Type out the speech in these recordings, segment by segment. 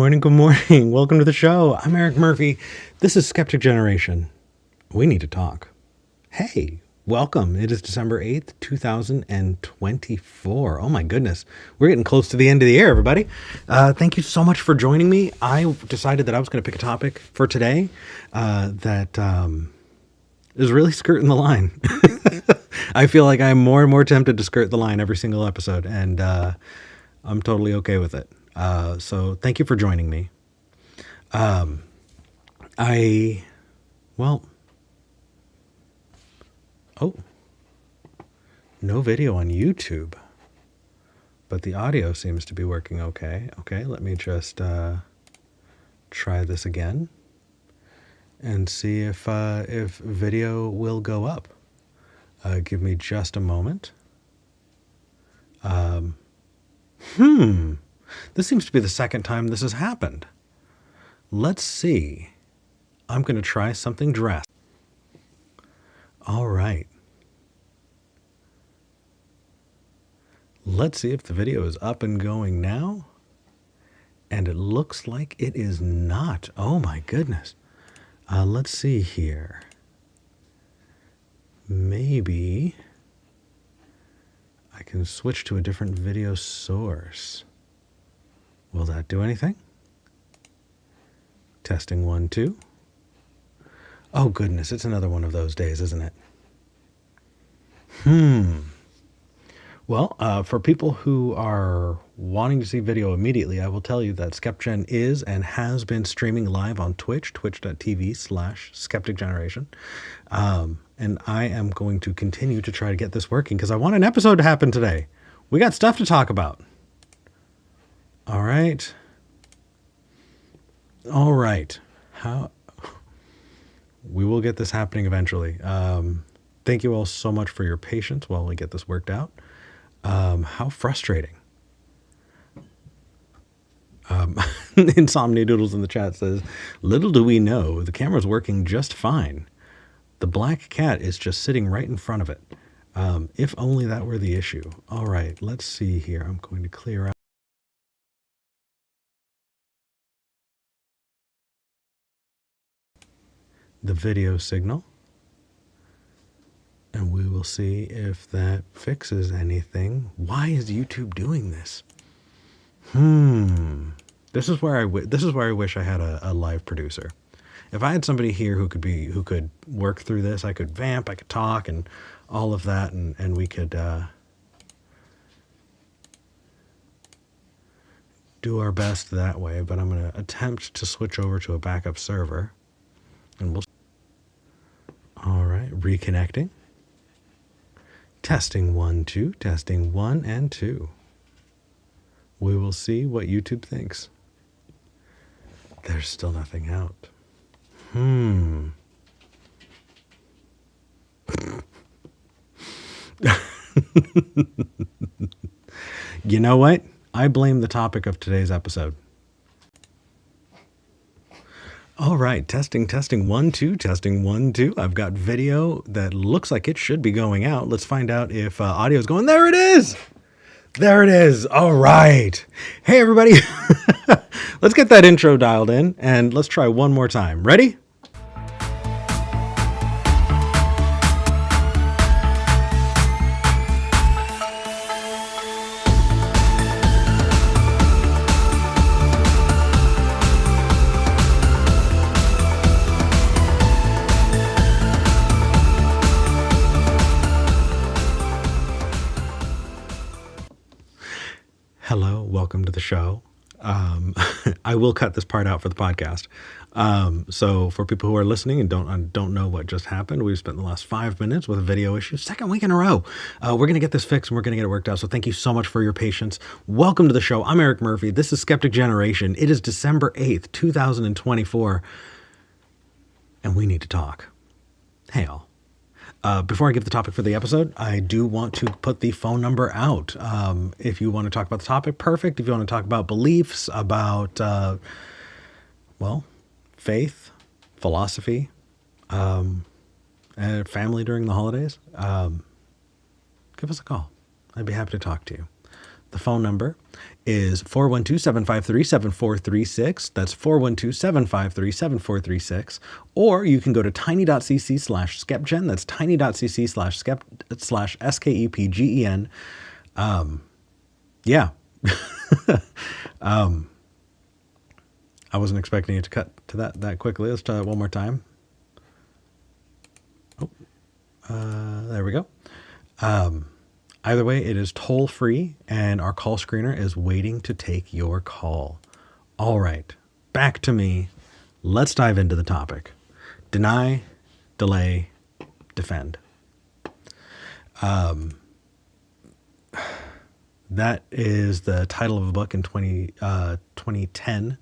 morning, good morning. Welcome to the show. I'm Eric Murphy. This is Skeptic Generation. We need to talk. Hey, welcome. It is December 8th, 2024. Oh my goodness. We're getting close to the end of the year, everybody. Thank you so much for joining me. I decided that I was going to pick a topic for today that is really skirting the line. I feel like I'm more and more tempted to skirt the line every single episode, and I'm totally okay with it. So thank you for joining me. No video on YouTube, but the audio seems to be working okay. Okay, let me just try this again and see if video will go up. Give me just a moment. This seems to be the second time this has happened. Let's see. I'm going to try something drastic. All right. Let's see if the video is up and going now. And it looks like it is not. Oh my goodness. Let's see here. Maybe I can switch to a different video source. Will that do anything? Testing 1, 2. Oh goodness, it's another one of those days, isn't it? Well, for people who are wanting to see video immediately, I will tell you that SKEPGEN is and has been streaming live on Twitch, twitch.tv/skepticgeneration. And I am going to continue to try to get this working because I want an episode to happen today. We got stuff to talk about. All right. We will get this happening eventually. Thank you all so much for your patience while we get this worked out. How frustrating. Insomnia Doodles in the chat says, little do we know, the camera's working just fine. The black cat is just sitting right in front of it. If only that were the issue. All right, let's see here. I'm going to clear out the video signal, and we will see if that fixes anything. Why is YouTube doing this? This is where I wish I had a live producer. If I had somebody here who could work through this, I could vamp, I could talk, and all of that, and we could do our best that way. But I'm going to attempt to switch over to a backup server, and we'll. All right, reconnecting. Testing 1, 2, testing 1 and 2. We will see what YouTube thinks. There's still nothing out. You know what? I blame the topic of today's episode. All right, testing 1, 2, testing 1, 2. I've got video that looks like it should be going out. Let's find out if audio is going. There it is. There it is. All right. Hey, everybody. Let's get that intro dialed in and let's try one more time. Ready? Hello, welcome to the show. I will cut this part out for the podcast. So for people who are listening and don't know what just happened, we've spent the last 5 minutes with a video issue, second week in a row. We're going to get this fixed and we're going to get it worked out. So thank you so much for your patience. Welcome to the show. I'm Eric Murphy. This is Skeptic Generation. It is December 8th, 2024. And we need to talk. Hey, all. Before I give the topic for the episode, I do want to put the phone number out. If you want to talk about the topic, perfect. If you want to talk about beliefs, about, faith, philosophy, and family during the holidays, give us a call. I'd be happy to talk to you. The phone number is 412-753-7436. That's 412-753-7436. Or you can go to tiny.cc/SKEPGEN. That's tiny.cc/SKEPGEN. Yeah. I wasn't expecting it to cut to that quickly. Let's try that one more time. There we go. Either way, it is toll free, and our call screener is waiting to take your call. All right, back to me. Let's dive into the topic. Deny, delay, defend. That is the title of a book in 2010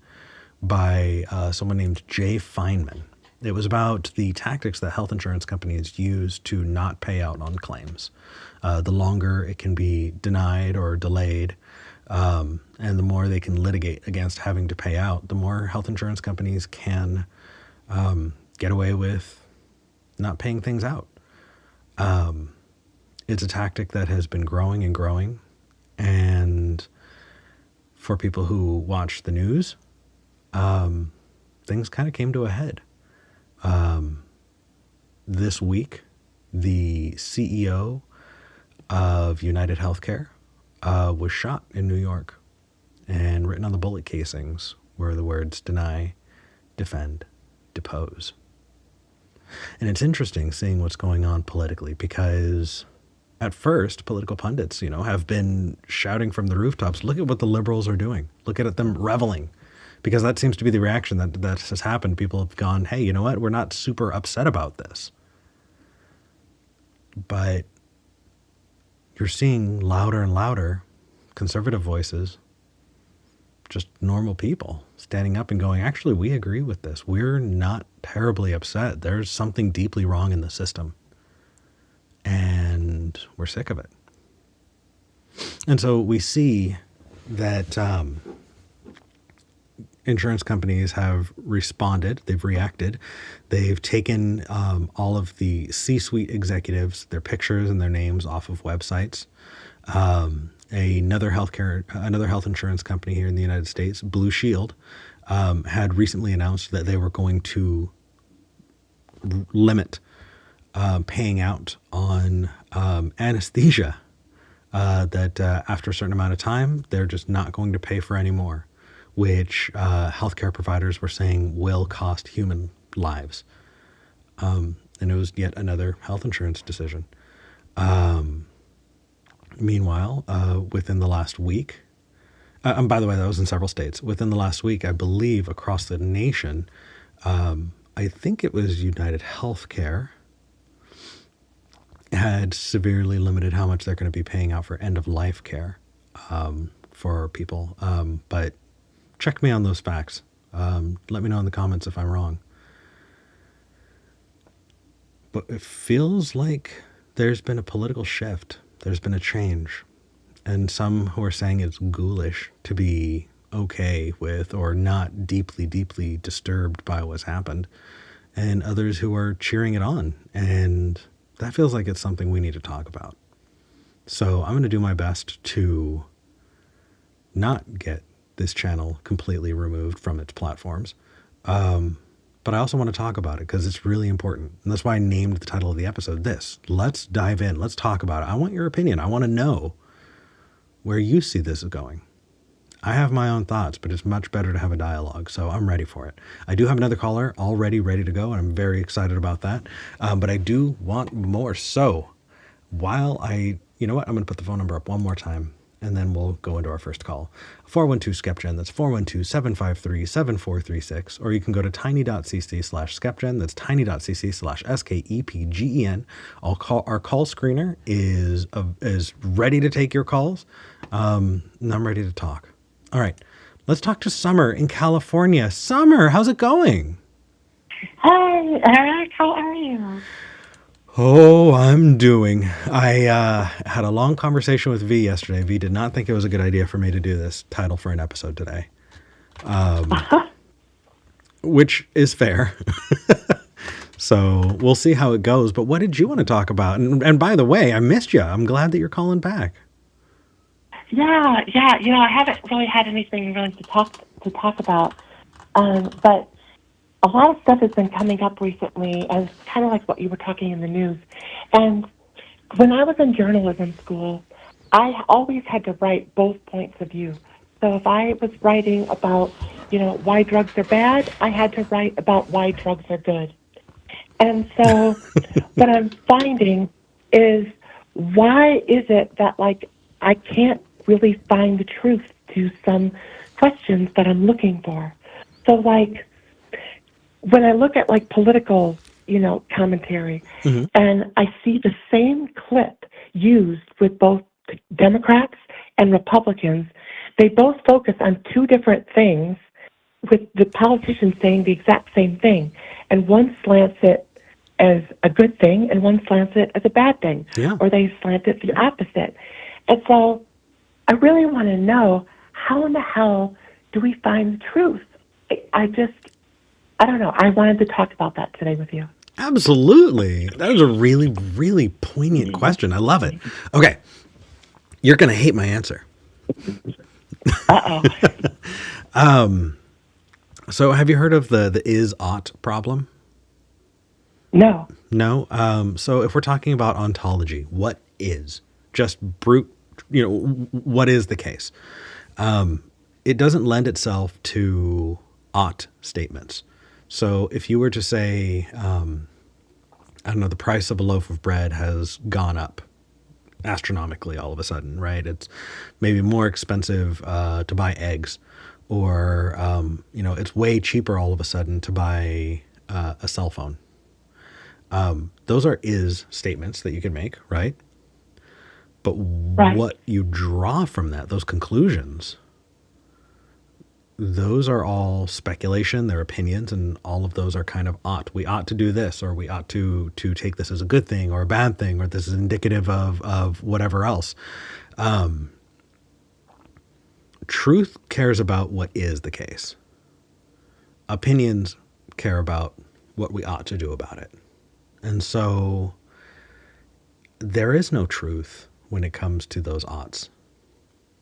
by someone named Jay Feynman. It was about the tactics that health insurance companies use to not pay out on claims. The longer it can be denied or delayed, and the more they can litigate against having to pay out, the more health insurance companies can get away with not paying things out. It's a tactic that has been growing and growing. And for people who watch the news, things kind of came to a head. This week, the CEO of United Healthcare was shot in New York, and written on the bullet casings were the words deny, defend, depose. And it's interesting seeing what's going on politically, because at first, political pundits, have been shouting from the rooftops, look at what the liberals are doing. Look at them reveling. Because that seems to be the reaction that has happened. People have gone, hey, you know what? We're not super upset about this. But you're seeing louder and louder conservative voices, just normal people, standing up and going, actually, we agree with this. We're not terribly upset. There's something deeply wrong in the system. And we're sick of it. And so we see that insurance companies have responded. They've reacted. They've taken all of the C-suite executives, their pictures and their names off of websites. Another health insurance company here in the United States, Blue Shield, had recently announced that they were going to limit paying out on anesthesia, that after a certain amount of time, they're just not going to pay for anymore, which healthcare providers were saying will cost human lives. And it was yet another health insurance decision. Meanwhile, within the last week, and by the way, that was in several states. Within the last week, I believe across the nation, I think it was United Healthcare had severely limited how much they're going to be paying out for end-of-life care for people. But check me on those facts. Let me know in the comments if I'm wrong. But it feels like there's been a political shift. There's been a change. And some who are saying it's ghoulish to be okay with or not deeply, deeply disturbed by what's happened. And others who are cheering it on. And that feels like it's something we need to talk about. So I'm going to do my best to not get this channel completely removed from its platforms. But I also want to talk about it because it's really important. And that's why I named the title of the episode this. Let's dive in. Let's talk about it. I want your opinion. I want to know where you see this is going. I have my own thoughts, but it's much better to have a dialogue. So I'm ready for it. I do have another caller already ready to go, and I'm very excited about that. But I do want more. So you know what? I'm going to put the phone number up one more time, and then we'll go into our first call. 412-SKEPGEN. That's 412-753-7436. Or you can go to tiny.cc/SKEPGEN. That's tiny.cc/SKEPGEN. Our call screener is ready to take your calls. And I'm ready to talk. All right, let's talk to Summer in California. Summer, how's it going? Hi, Eric. How are you? Oh, I'm doing. I had a long conversation with V yesterday. V did not think it was a good idea for me to do this title for an episode today, which is fair. So we'll see how it goes. But what did you want to talk about? And by the way, I missed you. I'm glad that you're calling back. Yeah. I haven't really had anything really to talk about. But a lot of stuff has been coming up recently, and it's kind of like what you were talking in the news. And when I was in journalism school, I always had to write both points of view. So if I was writing about, why drugs are bad, I had to write about why drugs are good. And so what I'm finding is, why is it that, like, I can't really find the truth to some questions that I'm looking for? So, like, when I look at, like, political, commentary, Hmm. and I see the same clip used with both Democrats and Republicans, they both focus on two different things, with the politicians saying the exact same thing. And one slants it as a good thing, and one slants it as a bad thing, Yeah. or they slant it the opposite. And so I really want to know, how in the hell do we find the truth? I don't know. I wanted to talk about that today with you. Absolutely. That was a really, really poignant question. I love it. Okay. You're going to hate my answer. Uh oh. So have you heard of the is ought problem? No. No. So if we're talking about ontology, what is just brute, what is the case? It doesn't lend itself to ought statements. So if you were to say, I don't know, the price of a loaf of bread has gone up astronomically all of a sudden, right? It's maybe more expensive to buy eggs, or it's way cheaper all of a sudden to buy a cell phone. Those are is statements that you can make, right? But Right. what you draw from that, those conclusions, those are all speculation, they're opinions, and all of those are kind of ought. We ought to do this, or we ought to take this as a good thing or a bad thing, or this is indicative of whatever else. Truth cares about what is the case. Opinions care about what we ought to do about it. And so there is no truth when it comes to those oughts.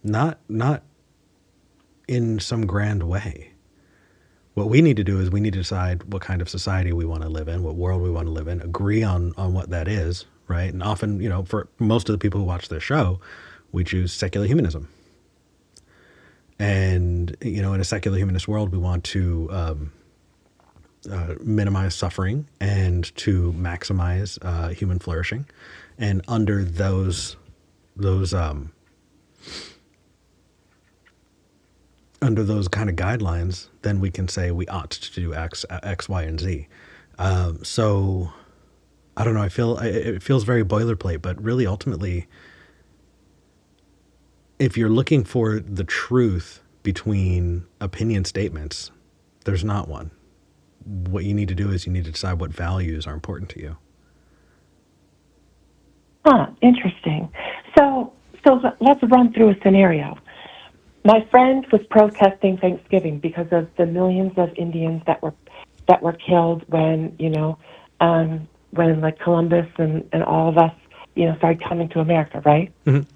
Not in some grand way. What we need to do is we need to decide what kind of society we want to live in, what world we want to live in, agree on what that is, right? And often, for most of the people who watch this show, we choose secular humanism. And, in a secular humanist world, we want to minimize suffering and to maximize human flourishing. And under those under those kind of guidelines, then we can say we ought to do X, Y, and Z. So I don't know. It feels very boilerplate, but really, ultimately, if you're looking for the truth between opinion statements, there's not one. What you need to do is you need to decide what values are important to you. Interesting. So let's run through a scenario. My friend was protesting Thanksgiving because of the millions of Indians that were killed when when, like, Columbus and all of us started coming to America, right? Mm-hmm.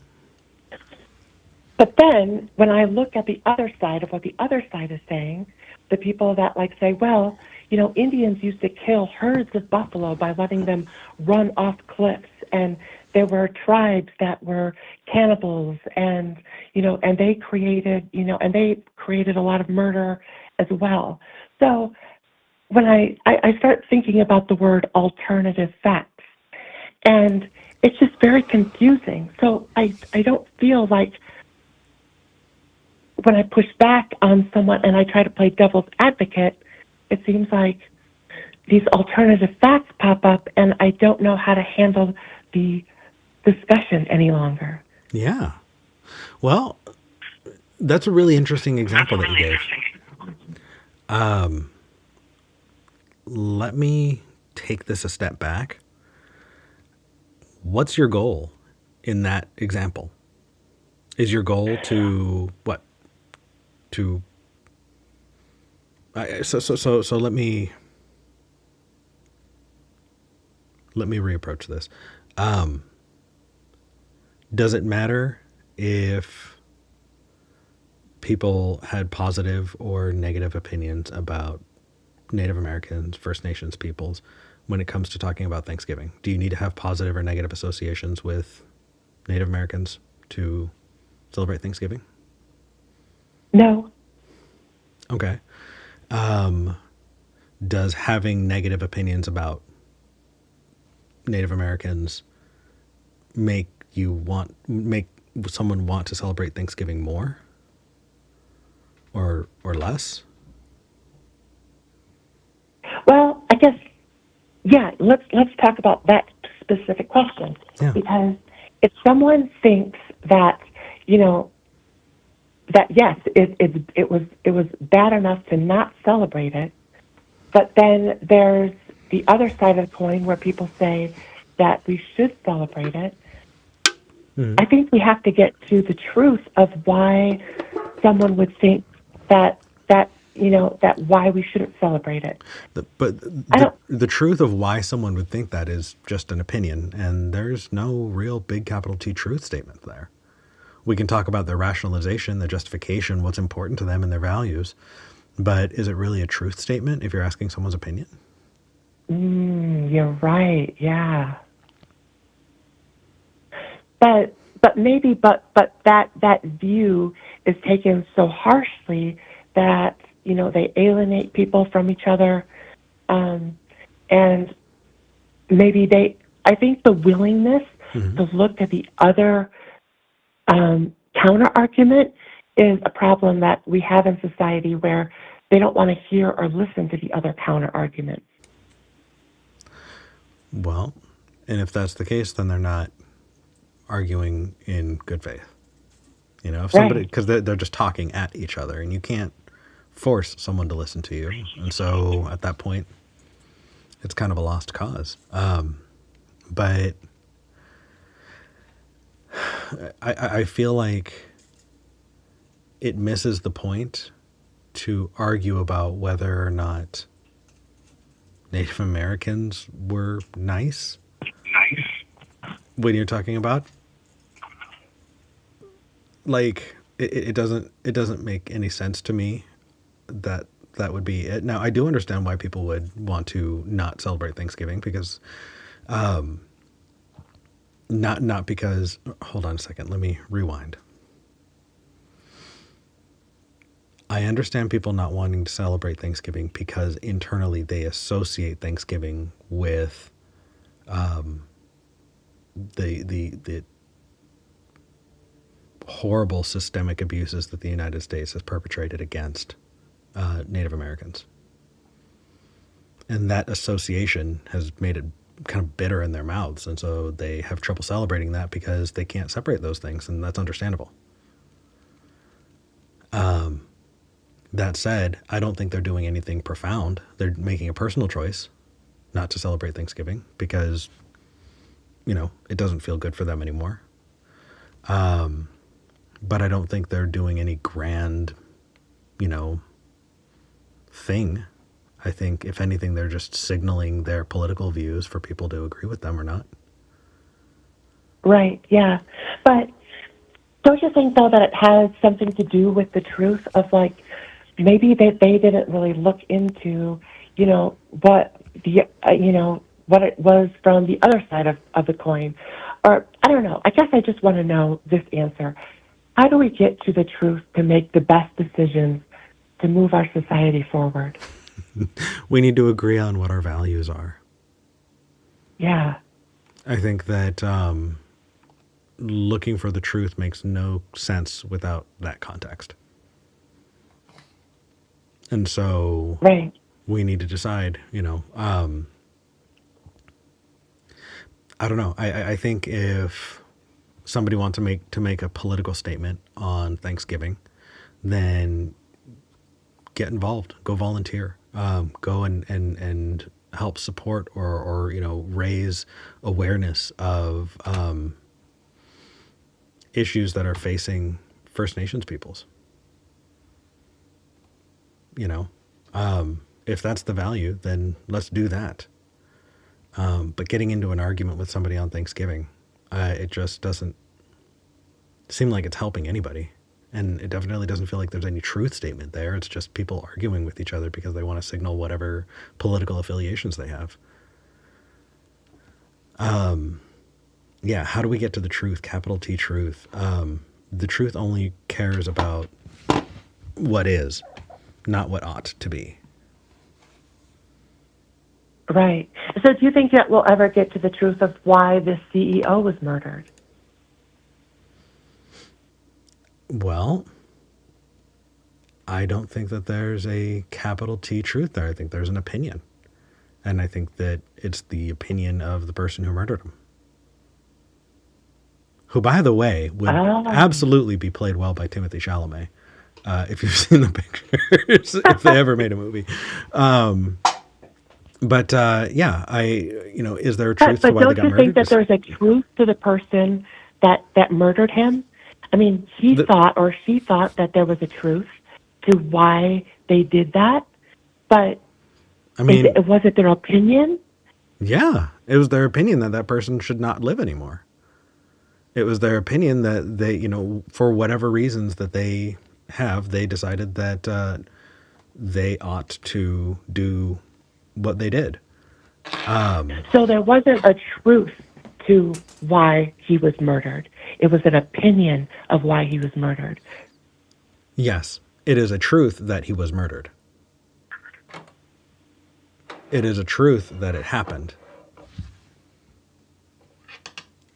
But then when I look at the other side of what the other side is saying, the people that, like, say, well, Indians used to kill herds of buffalo by letting them run off cliffs, and there were tribes that were cannibals, and and they created a lot of murder as well. So when I start thinking about the word alternative facts, and it's just very confusing. So I don't feel like, when I push back on someone and I try to play devil's advocate, it seems like these alternative facts pop up, and I don't know how to handle the discussion any longer. Yeah. Well, that's a really interesting example that you gave. Let me take this a step back. What's your goal in that example? Is your goal to what? To so let me reapproach this. Does it matter if people had positive or negative opinions about Native Americans, First Nations peoples when it comes to talking about Thanksgiving? Do you need to have positive or negative associations with Native Americans to celebrate Thanksgiving? No. Okay. Does having negative opinions about Native Americans make someone want to celebrate Thanksgiving more or less? Well, I guess, yeah, let's talk about that specific question. Yeah. Because if someone thinks that, you know, that yes, it was bad enough to not celebrate it, but then there's the other side of the coin where people say that we should celebrate it. Mm-hmm. I think we have to get to the truth of why someone would think that why we shouldn't celebrate it. But the truth of why someone would think that is just an opinion, and there's no real big capital T truth statement there. We can talk about their rationalization, their justification, what's important to them and their values, but is it really a truth statement if you're asking someone's opinion? You're right. Yeah. But that view is taken so harshly that they alienate people from each other, and maybe I think the willingness to look at the other counter argument is a problem that we have in society, where they don't want to hear or listen to the other counter argument. Well, and if that's the case, then they're not arguing in good faith. If somebody, because they're just talking at each other, and you can't force someone to listen to you. And so at that point, it's kind of a lost cause. But I feel like it misses the point to argue about whether or not Native Americans were nice. When you're talking about, like, it doesn't make any sense to me that would be it. Now, I do understand why people would want to not celebrate Thanksgiving, because not because, hold on a second, let me rewind. I understand people not wanting to celebrate Thanksgiving because internally they associate Thanksgiving with the horrible systemic abuses that the United States has perpetrated against Native Americans. And that association has made it kind of bitter in their mouths. And so they have trouble celebrating that because they can't separate those things. And that's understandable. That said, I don't think they're doing anything profound. They're making a personal choice not to celebrate Thanksgiving because, it doesn't feel good for them anymore. But I don't think they're doing any grand, thing. I think, if anything, they're just signaling their political views for people to agree with them or not. Right, yeah. But don't you think, though, that it has something to do with the truth of, like, maybe they didn't really look into, what what it was from the other side of the coin? Or, I don't know. I guess I just want to know this answer. How do we get to the truth to make the best decisions to move our society forward? We need to agree on what our values are. Yeah. I think that looking for the truth makes no sense without that context. And so Right. we need to decide, I don't know. I think if somebody wants to make a political statement on Thanksgiving, then get involved, go volunteer, go and help support or raise awareness of issues that are facing First Nations peoples. If that's the value, then let's do that. But getting into an argument with somebody on Thanksgiving, it just doesn't seem like it's helping anybody. And it definitely doesn't feel like there's any truth statement there. It's just people arguing with each other because they want to signal whatever political affiliations they have. Yeah, how do we get to the truth? Capital T truth. The truth only cares about what is, not what ought to be. Right. So do you think that we'll ever get to the truth of why the CEO was murdered? Well, I don't think that there's a capital T truth there. I think there's an opinion. And I think that it's the opinion of the person who murdered him. Who, by the way, would absolutely be played well by Timothée Chalamet. If you've seen the pictures, if they ever made a movie. Yeah, is there a truth to why they got murdered? But don't you think that there's a truth to the person that murdered him? I mean, he thought or she thought that there was a truth to why they did that, but I mean, was it their opinion? Yeah, it was their opinion that that person should not live anymore. It was their opinion that they, for whatever reasons that they have, they decided that they ought to do what they did. So there wasn't a truth to why he was murdered. It was an opinion of why he was murdered. Yes, it is a truth that he was murdered. It is a truth that it happened.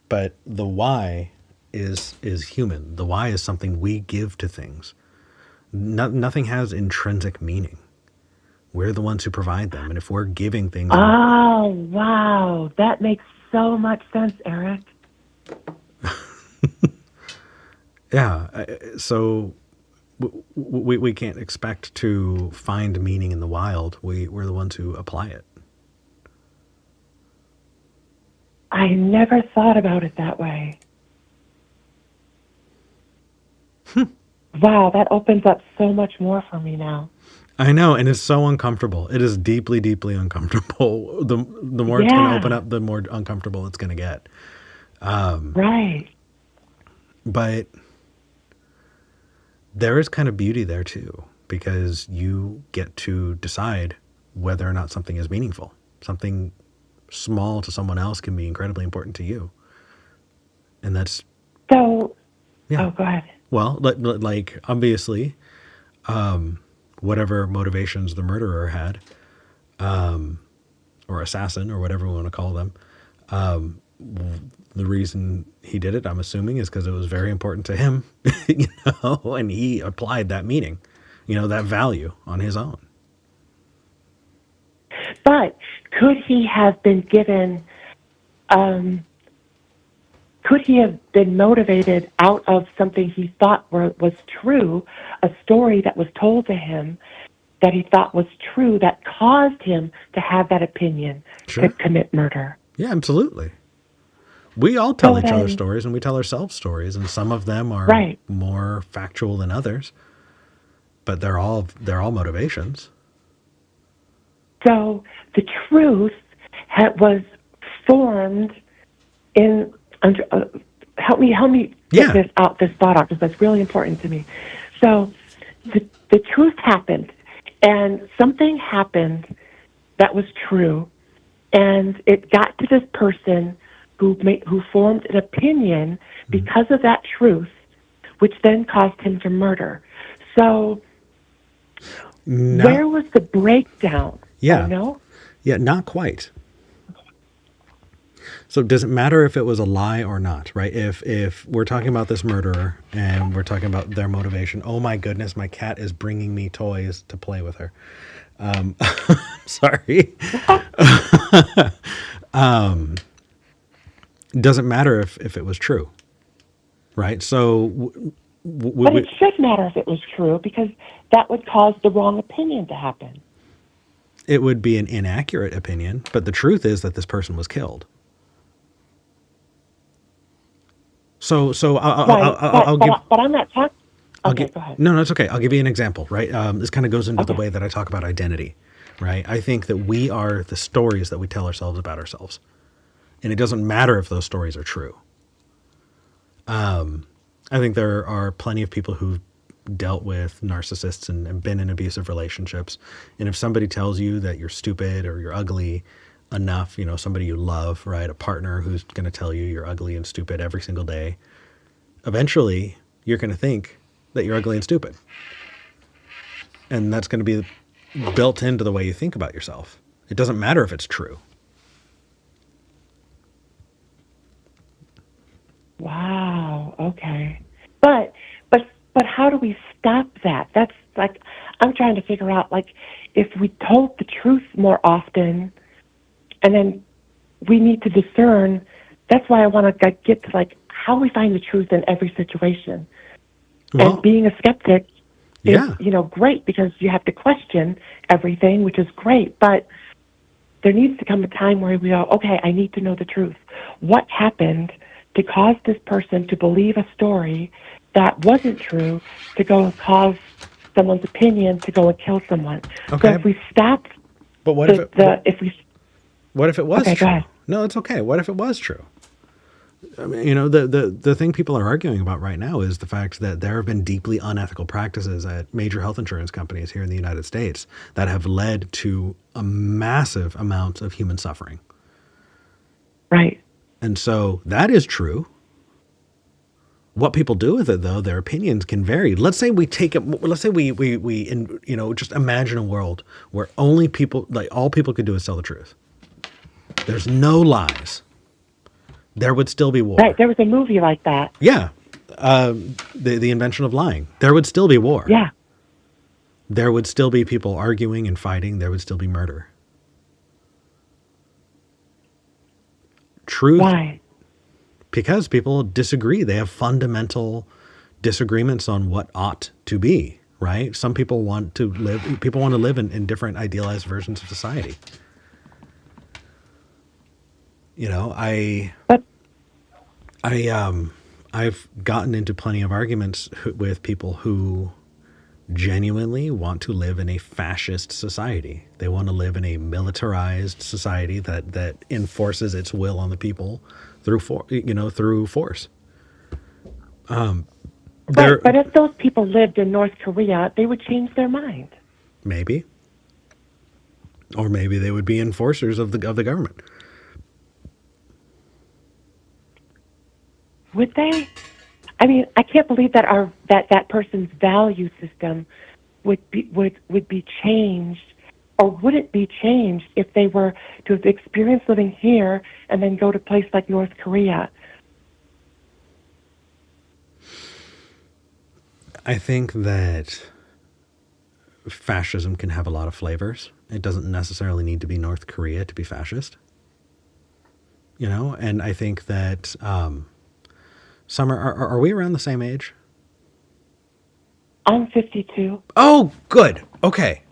But the why is human. The why is something we give to things. Nothing has intrinsic meaning. We're the ones who provide them. And if we're giving things... Oh, wow. That makes so much sense, Eric. Yeah. So we can't expect to find meaning in the wild. We're the ones who apply it. I never thought about it that way. Wow, that opens up so much more for me now. I know, and it's so uncomfortable. It is deeply, deeply uncomfortable. The more it's going to open up, the more uncomfortable it's going to get. Right. But there is kind of beauty there too, because you get to decide whether or not something is meaningful. Something small to someone else can be incredibly important to you. And that's... So, yeah. Oh, go ahead. Well, like obviously, whatever motivations the murderer had, or assassin, or whatever we want to call them, the reason he did it, I'm assuming, is because it was very important to him, and he applied that meaning, that value on his own. But could he have been given, could he have been motivated out of something he thought was true, a story that was told to him that he thought was true that caused him to have that opinion to commit murder? Yeah, absolutely. We all tell each other stories, and we tell ourselves stories, and some of them are more factual than others, but they're all motivations. So the truth was formed in... help me get this thought out, because that's really important to me. So the truth happened, and something happened that was true, and it got to this person who formed an opinion because of that truth, which then caused him to murder. So where was the breakdown? Yeah. No? Yeah, not quite. So does it matter if it was a lie or not, right? If we're talking about this murderer and we're talking about their motivation, oh my goodness, my cat is bringing me toys to play with her. Sorry. Doesn't matter if it was true, right? So... but it should matter if it was true, because that would cause the wrong opinion to happen. It would be an inaccurate opinion, but the truth is that this person was killed. So I'll give... But I'm not talking... Okay, go ahead. No, it's okay. I'll give you an example, right? This kind of goes into the way that I talk about identity, right? I think that we are the stories that we tell ourselves about ourselves. And it doesn't matter if those stories are true. I think there are plenty of people who dealt with narcissists and been in abusive relationships. And if somebody tells you that you're stupid or you're ugly enough, somebody you love, right? A partner who's going to tell you you're ugly and stupid every single day, eventually you're going to think that you're ugly and stupid. And that's going to be built into the way you think about yourself. It doesn't matter if it's true. Wow. Okay. But how do we stop that? That's like, I'm trying to figure out, like, if we told the truth more often, and then we need to discern. That's why I want to get to, like, how we find the truth in every situation. Well, and being a skeptic is, yeah. Great, because you have to question everything, which is great. But there needs to come a time where we go, okay, I need to know the truth. What happened to cause this person to believe a story that wasn't true, to go cause someone's opinion to go and kill someone? Okay. So if we stop, but what if what if it was okay, true? go ahead. No, it's okay. What if it was true? I mean, the thing people are arguing about right now is the fact that there have been deeply unethical practices at major health insurance companies here in the United States that have led to a massive amount of human suffering. Right. And so that is true. What people do with it, though, their opinions can vary. Let's say we take it. Let's say we just imagine a world where only people, like all people could do is tell the truth. There's no lies. There would still be war. Right. There was a movie like that. Yeah. The invention of lying. There would still be war. Yeah. There would still be people arguing and fighting. There would still be murder. Truth. Why? Because people disagree. They have fundamental disagreements on what ought to be, right? Some people want to live in different idealized versions of society. I've gotten into plenty of arguments with people who genuinely want to live in a fascist society. They want to live in a militarized society that enforces its will on the people through force. But if those people lived in North Korea, they would change their mind. Maybe. Or maybe they would be enforcers of the government. Would they? I mean, I can't believe that that person's value system would be changed, or would it be changed if they were to have experienced living here and then go to a place like North Korea? I think that fascism can have a lot of flavors. It doesn't necessarily need to be North Korea to be fascist. And I think that Summer, are we around the same age? I'm 52. Oh, good. Okay.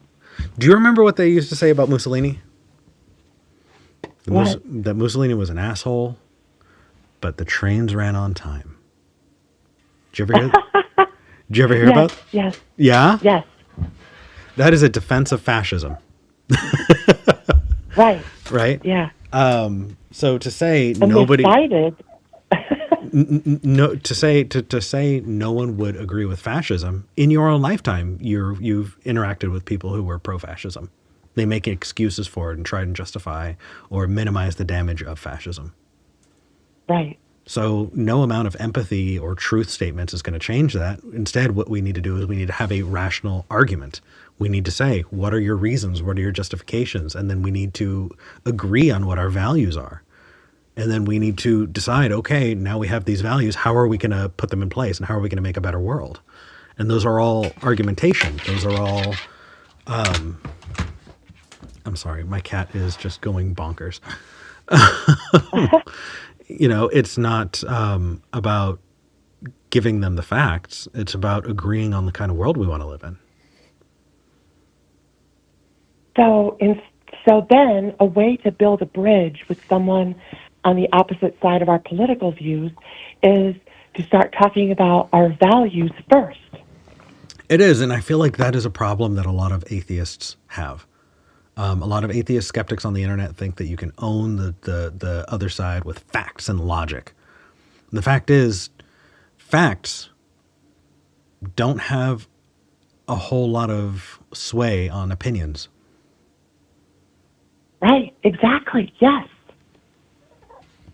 Do you remember what they used to say about Mussolini? That Mussolini was an asshole, but the trains ran on time. Did you ever hear that? Did you ever hear about? Yes. Yeah? Yes. That is a defense of fascism. Right. Right? Yeah. So to say and nobody... to say no one would agree with fascism in your own lifetime, you've interacted with people who were pro-fascism. They make excuses for it and try and justify or minimize the damage of fascism. Right. So no amount of empathy or truth statements is going to change that. Instead, what we need to do is we need to have a rational argument. We need to say, what are your reasons? What are your justifications? And then we need to agree on what our values are. And then we need to decide, okay, now we have these values. How are we going to put them in place? And how are we going to make a better world? And those are all argumentation. Those are all, I'm sorry, my cat is just going bonkers. It's not about giving them the facts. It's about agreeing on the kind of world we want to live in. So then a way to build a bridge with someone on the opposite side of our political views is to start talking about our values first. It is, and I feel like that is a problem that a lot of atheists have. A lot of atheist skeptics on the internet think that you can own the other side with facts and logic. And the fact is, facts don't have a whole lot of sway on opinions. Right. Exactly. Yes.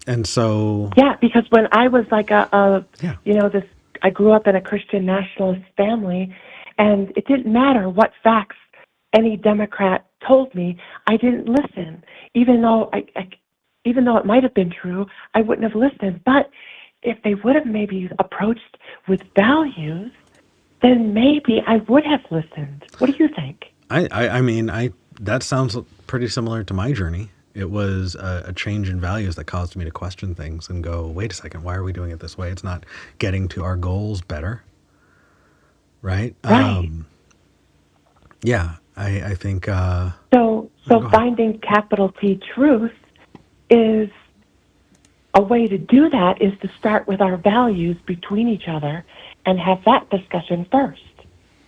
And so, Yeah, because when I was like yeah, I grew up in a Christian nationalist family, and it didn't matter what facts any Democrat told me, I didn't listen, even though even though it might have been true, I wouldn't have listened. But if they would have maybe approached with values, then maybe I would have listened. What do you think? I mean, that sounds pretty similar to my journey. It was a change in values that caused me to question things and go, wait a second, why are we doing it this way? It's not getting to our goals better. Right. Right. Yeah, I think, So go ahead. finding capital T truth is a way to do that is to start with our values between each other and have that discussion first.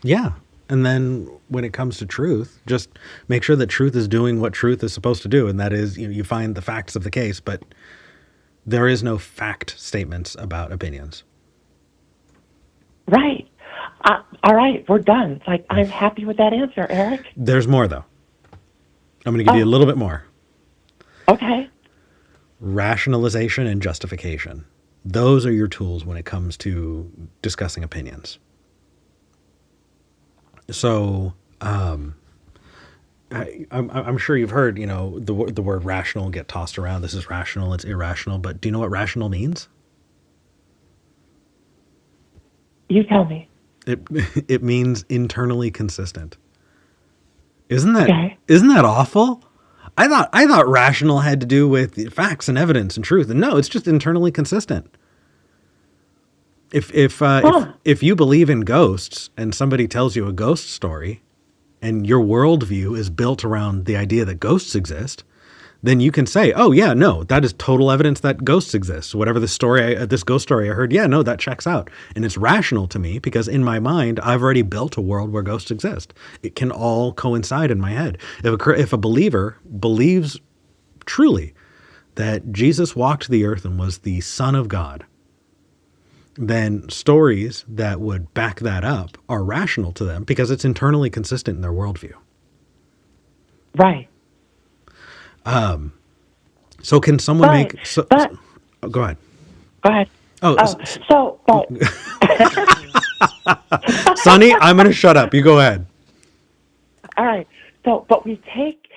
Yeah. And then when it comes to truth, just make sure that truth is doing what truth is supposed to do. And that is, you find the facts of the case, but there is no fact statements about opinions. Right. All right, we're done. Like, I'm happy with that answer, Eric. There's more, though. I'm going to give you a little bit more. Okay. Rationalization and justification. Those are your tools when it comes to discussing opinions. So, I'm sure you've heard, the word rational get tossed around. This is rational, it's irrational. But do you know what rational means? You tell me. It means internally consistent. Isn't Okay. that awful? I thought rational had to do with facts and evidence and truth, and no, it's just internally consistent. If you believe in ghosts and somebody tells you a ghost story, and your worldview is built around the idea that ghosts exist, then you can say, oh yeah, no, that is total evidence that ghosts exist. Whatever this ghost story I heard, yeah, no, that checks out. And it's rational to me because in my mind, I've already built a world where ghosts exist. It can all coincide in my head. If a believer believes truly that Jesus walked the earth and was the Son of God, then stories that would back that up are rational to them because it's internally consistent in their worldview. Right. So can someone oh, go ahead. Go ahead. Oh, Sonny, I'm going to shut up. You go ahead. All right. But we take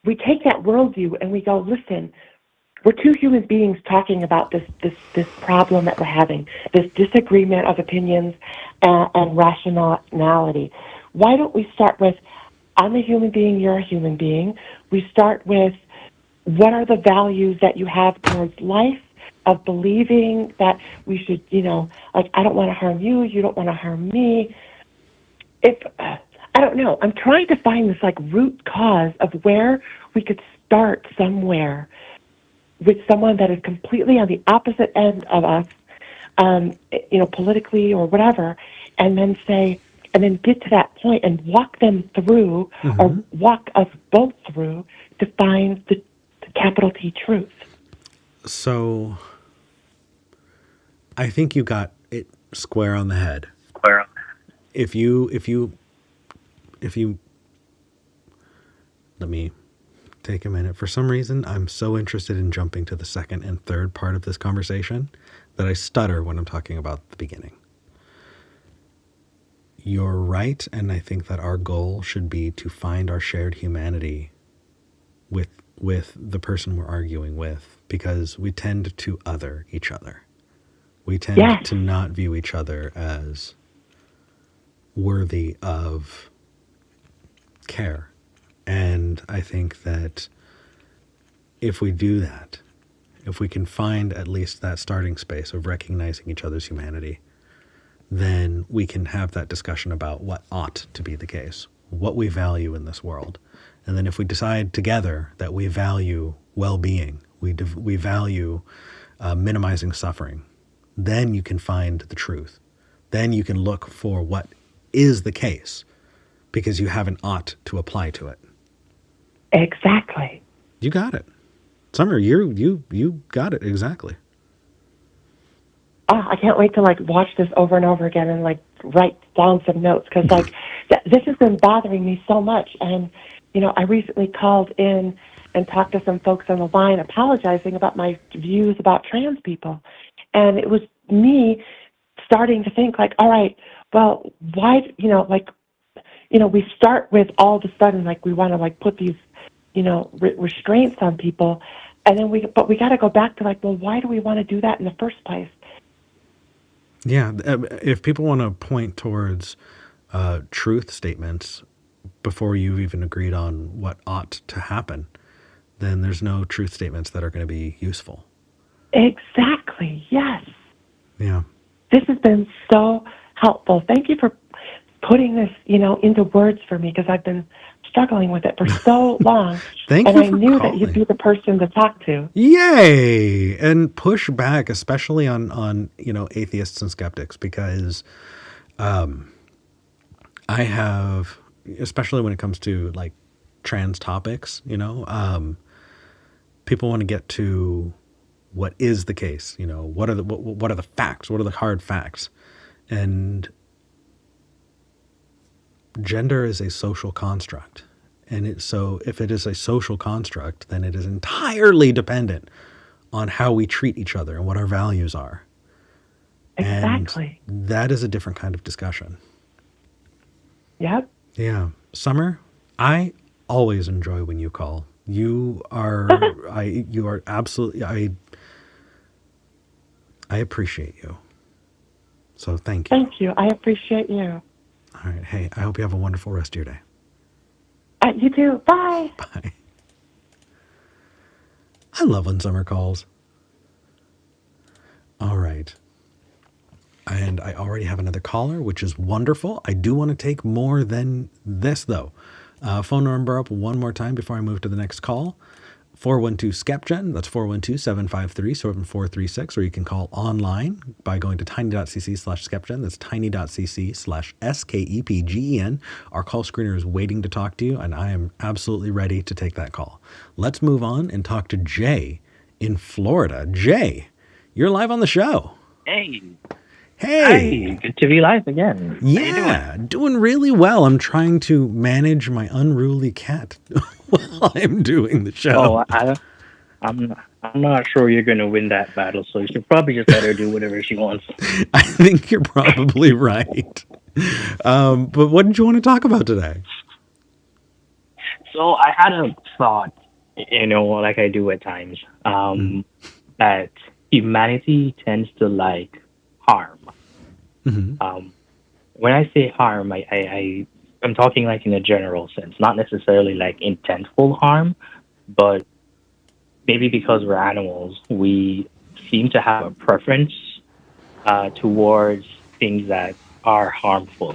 that worldview and we go, listen, we're two human beings talking about this problem that we're having, this disagreement of opinions and rationality. Why don't we start with, I'm a human being, you're a human being. We start with, what are the values that you have towards life, of believing that we should, I don't want to harm you, you don't want to harm me. I don't know. I'm trying to find this root cause of where we could start somewhere with someone that is completely on the opposite end of us, politically or whatever, and then get to that point and walk them through, Mm-hmm. or walk us both through to find the capital T truth. So I think you got it square on the head. If you let me take a minute. For some reason, I'm so interested in jumping to the second and third part of this conversation that I stutter when I'm talking about the beginning. You're right, and I think that our goal should be to find our shared humanity with the person we're arguing with, because we tend to other each other. We tend to not view each other as worthy of care. And I think that if we do that, if we can find at least that starting space of recognizing each other's humanity, then we can have that discussion about what ought to be the case, what we value in this world. And then if we decide together that we value well-being, we value minimizing suffering, then you can find the truth. Then you can look for what is the case, because you have an ought to apply to it. Exactly. You got it. Summer, you got it exactly. I can't wait to like watch this over and over again and like write down some notes because like this has been bothering me so much. And I recently called in and talked to some folks on the line apologizing about my views about trans people, and it was me starting to think like, all right, well, why, we start with all of a sudden like we want to like put these restraints on people, and then we got to go back to like, well, why do we want to do that in the first place? Yeah, if people want to point towards truth statements before you've even agreed on what ought to happen, then there's no truth statements that are going to be useful. Exactly. Yes. Yeah. This has been so helpful. Thank you for putting this, into words for me because I've been struggling with it for so long. Thank and you I for knew calling. that you'd be the person to talk to. Yay! And push back, especially on atheists and skeptics, because I have, especially when it comes to like trans topics, people want to get to what is the case, what are the facts, what are the hard facts, and gender is a social construct. And so if it is a social construct, then it is entirely dependent on how we treat each other and what our values are. Exactly. And that is a different kind of discussion. Yep. Yeah. Summer, I always enjoy when you call. You are, you are absolutely, I appreciate you. So thank you. Thank you. I appreciate you. All right. Hey, I hope you have a wonderful rest of your day. You too. Bye. Bye. I love when Summer calls. All right. And I already have another caller, which is wonderful. I do want to take more than this, though. Phone number up one more time before I move to the next call. 412-SKEPGEN. That's 412-753-7436. Or you can call online by going to tiny.cc/SKEPGEN. That's tiny.cc/SKEPGEN. Our call screener is waiting to talk to you, and I am absolutely ready to take that call. Let's move on and talk to Jay in Florida. Jay, you're live on the show. Hey. Hey. Hi, good to be live again. Yeah, doing really well. I'm trying to manage my unruly cat while I'm doing the show. Oh, I'm not sure you're going to win that battle, so you should probably just let her do whatever she wants. I think you're probably right. But what did you want to talk about today? So I had a thought, like I do at times, that humanity tends to like harm. Mm-hmm. When I say harm, I'm talking like in a general sense, not necessarily like intentful harm, but maybe because we're animals, we seem to have a preference towards things that are harmful,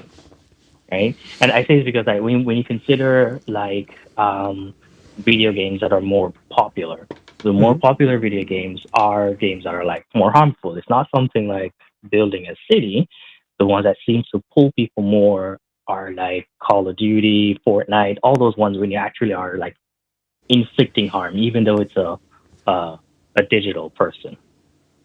right? And I say this because when you consider like video games that are more popular, the more popular video games are games that are like more harmful. It's not something like building a city. The ones that seem to pull people more are like Call of Duty, Fortnite, all those ones when you actually are like inflicting harm, even though it's a digital person.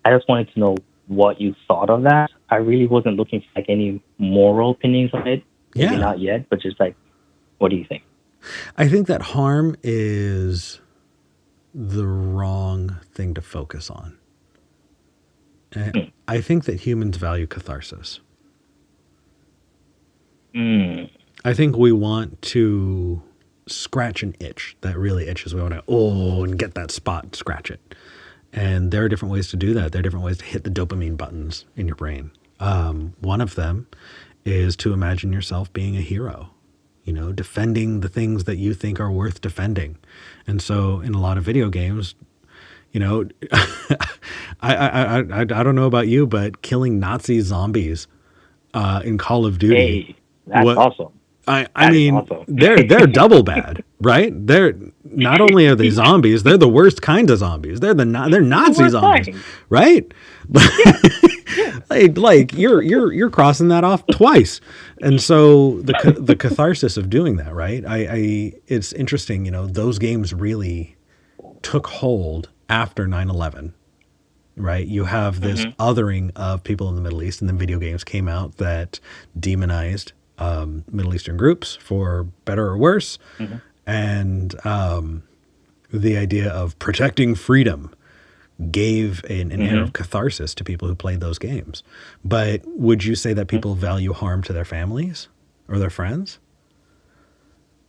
I just wanted to know what you thought of that. I really wasn't looking for like any moral opinions on it. Maybe not yet, but just like, what do you think? I think that harm is the wrong thing to focus on. I think that humans value catharsis. I think we want to scratch an itch that really itches. We want to, and get that spot, scratch it. And there are different ways to do that. There are different ways to hit the dopamine buttons in your brain. One of them is to imagine yourself being a hero, defending the things that you think are worth defending. And so in a lot of video games, I don't know about you, but killing Nazi zombies in Call of Duty. Hey, that's awesome. I mean, awesome. they're double bad, right? They're not only are they zombies, they're the worst kind of zombies. They're Nazi zombies, right? Like you're crossing that off twice. And so the catharsis of doing that, right? It's interesting, those games really took hold after 9/11. right? You have this othering of people in the Middle East, and then video games came out that demonized Middle Eastern groups for better or worse. And the idea of protecting freedom gave an air of catharsis to people who played those games. But would you say that people value harm to their families or their friends?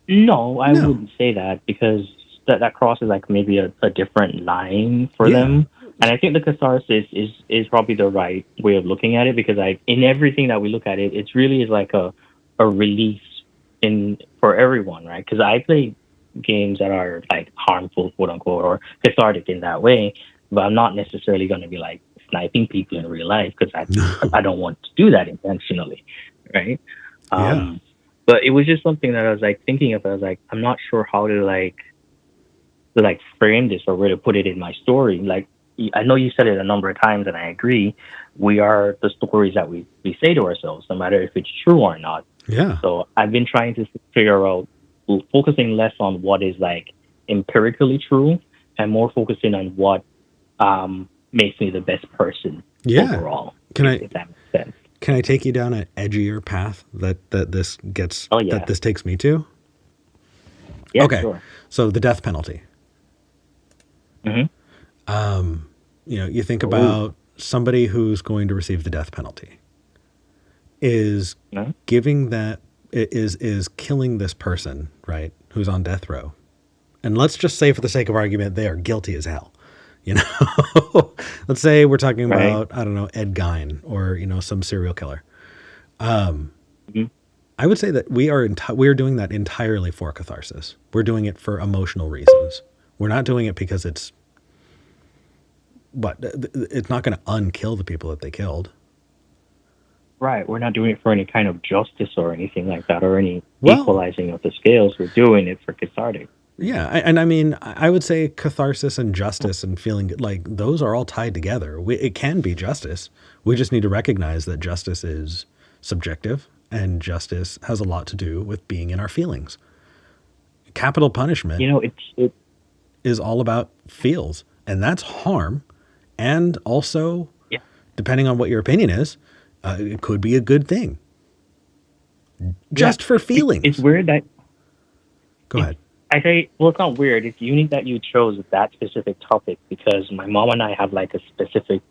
No, I No. wouldn't say that, because that crosses like maybe a different line for them. And I think the catharsis is probably the right way of looking at it, because in everything that we look at it, it's really is like a release for everyone, right? Because I play games that are like harmful, quote unquote, or cathartic in that way, but I'm not necessarily going to be like sniping people in real life, because I don't want to do that intentionally, right? Yeah. But it was just something that I was like thinking of. I was like, I'm not sure how to frame this or where to put it in my story. Like, I know you said it a number of times, and I agree. We are the stories that we say to ourselves, no matter if it's true or not. Yeah. So I've been trying to figure out, focusing less on what is like empirically true and more focusing on what makes me the best person overall. If that makes sense. Can I take you down an edgier path that this gets that this takes me to? Yeah, okay. Sure. So the death penalty. You think about somebody who's going to receive the death penalty is giving that is killing this person, right? Who's on death row. And let's just say, for the sake of argument, they are guilty as hell. Let's say we're talking about, I don't know, Ed Gein or, some serial killer. I would say that we are doing that entirely for catharsis. We're doing it for emotional reasons. We're not doing it because it's not going to unkill the people that they killed. Right. We're not doing it for any kind of justice or anything like that, or any equalizing of the scales. We're doing it for cathartic. Yeah. And I mean, I would say catharsis and justice and feeling like those are all tied together. It can be justice. We just need to recognize that justice is subjective, and justice has a lot to do with being in our feelings. Capital punishment it is all about feels, and that's harm. And also, depending on what your opinion is, it could be a good thing. Just for feelings. It's weird that... Go ahead. I say, well, it's not weird. It's unique that you chose that specific topic, because my mom and I have like a specific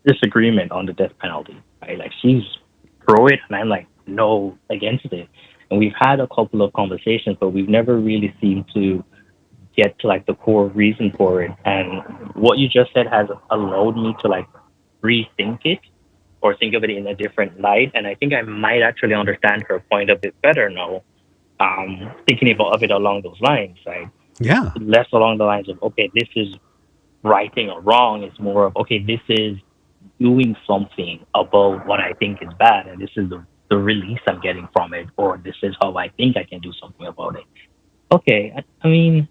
disagreement on the death penalty. Right? Like, she's pro it, and I'm like, no, against it. And we've had a couple of conversations, but we've never really seemed to get to like the core reason for it. And what you just said has allowed me to like rethink it, or think of it in a different light. And I think I might actually understand her point a bit better now. Thinking of it along those lines, right? Yeah. Less along the lines of, okay, this is righting or wrong. It's more of, okay, this is doing something about what I think is bad, and this is the release I'm getting from it, or this is how I think I can do something about it. Okay, I mean,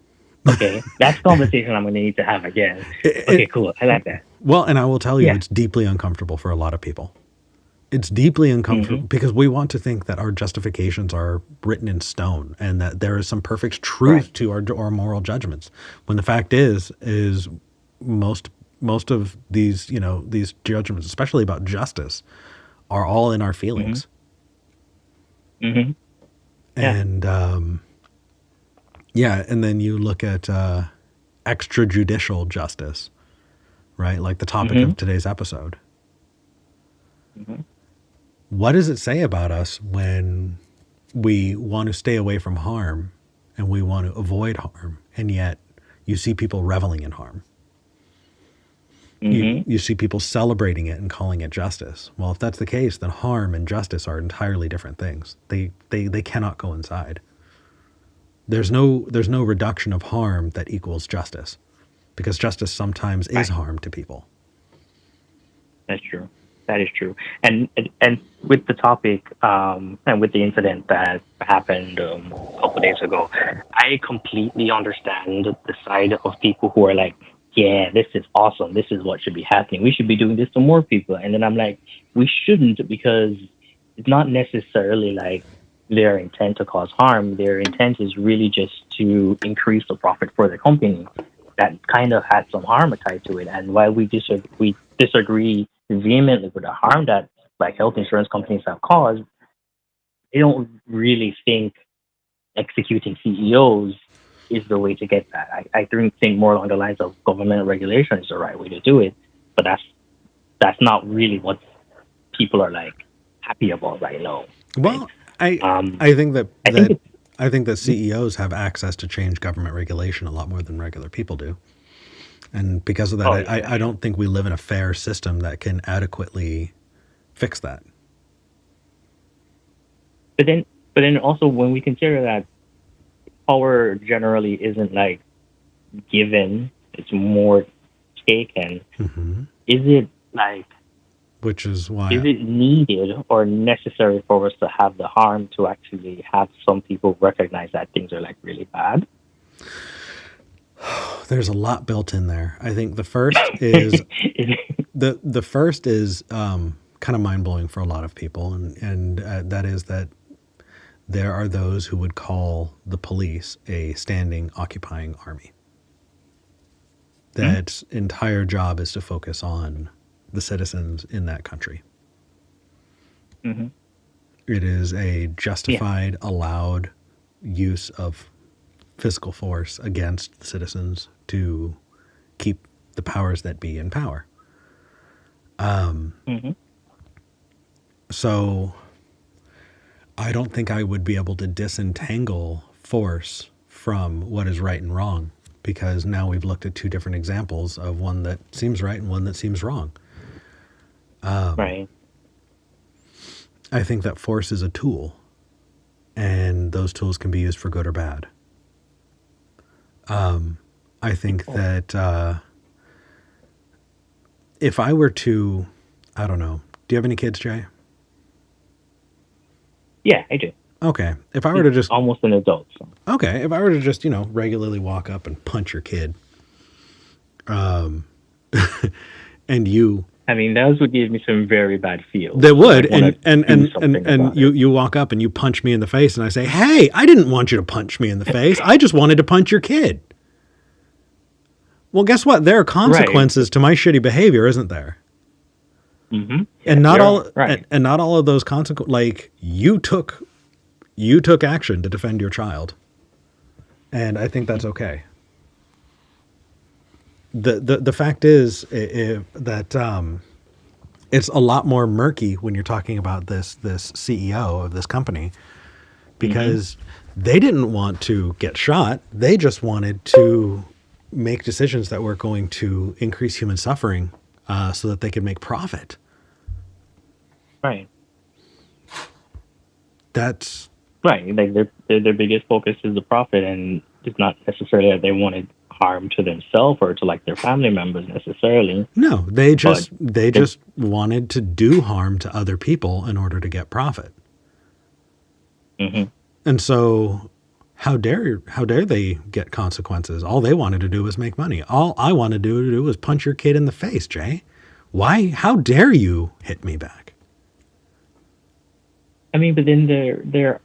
okay, that's a conversation I'm going to need to have again. Okay, cool. I like that. Well, and I will tell you, it's deeply uncomfortable for a lot of people. It's deeply uncomfortable because we want to think that our justifications are written in stone and that there is some perfect truth to our moral judgments. When the fact is most of these, these judgments, especially about justice, are all in our feelings. Mm-hmm. And and then you look at extrajudicial justice, right? Like the topic of today's episode. Mm-hmm. What does it say about us when we want to stay away from harm and we want to avoid harm, and yet you see people reveling in harm? You see people celebrating it and calling it justice. Well, if that's the case, then harm and justice are entirely different things. They cannot coincide. There's no reduction of harm that equals justice, because justice sometimes is harm to people. That's true. That is true. And with the topic and with the incident that happened a couple days ago, I completely understand the side of people who are like, yeah, this is awesome. This is what should be happening. We should be doing this to more people. And then I'm like, we shouldn't, because it's not necessarily like their intent to cause harm. Their intent is really just to increase the profit for the company. that kind of had some harm tied to it. And while we disagree vehemently with the harm that like health insurance companies have caused, they don't really think executing CEOs is the way to get that. I think more along the lines of government regulation is the right way to do it, but that's not really what people are like happy about right now. Well, Right? I think that I think I think that CEOs have access to change government regulation a lot more than regular people do. And because of that, I don't think we live in a fair system that can adequately fix that. But then also when we consider that power generally isn't like given, it's more taken. Mm-hmm. Is it like, which is why is it needed or necessary for us to have the harm to actually have some people recognize that things are like really bad? there's a lot built in there. I think the first is the first is kind of mind blowing for a lot of people, and that is that there are those who would call the police a standing, occupying army. That entire job is to focus on the citizens in that country. Mm-hmm. It is a justified, allowed use of physical force against the citizens to keep the powers that be in power. So I don't think I would be able to disentangle force from what is right and wrong, because now we've looked at two different examples of one that seems right and one that seems wrong. Right. I think that force is a tool, and those tools can be used for good or bad. I think that if I were to, I don't know, do you have any kids, Jay? Yeah, I do. Okay. If I were to just almost an adult. So. Okay. If I were to just, regularly walk up and punch your kid, and you, I mean, those would give me some very bad feels. They would, and you walk up and you punch me in the face, and I say, "Hey, I didn't want you to punch me in the face. I just wanted to punch your kid." Well, guess what? There are consequences to my shitty behavior, isn't there? Mm-hmm. And not all of those consequences. Like you took action to defend your child, and I think that's okay. The fact is that it's a lot more murky when you're talking about this CEO of this company, because they didn't want to get shot. They just wanted to make decisions that were going to increase human suffering so that they could make profit. Right. That's right. Like their biggest focus is the profit, and it's not necessarily that they wanted harm to themselves or to like their family members necessarily. No, they just wanted to do harm to other people in order to get profit. Mm-hmm. And so how dare they get consequences? All they wanted to do was make money. All I wanted to do was punch your kid in the face, Jay. Why? How dare you hit me back? I mean, but then there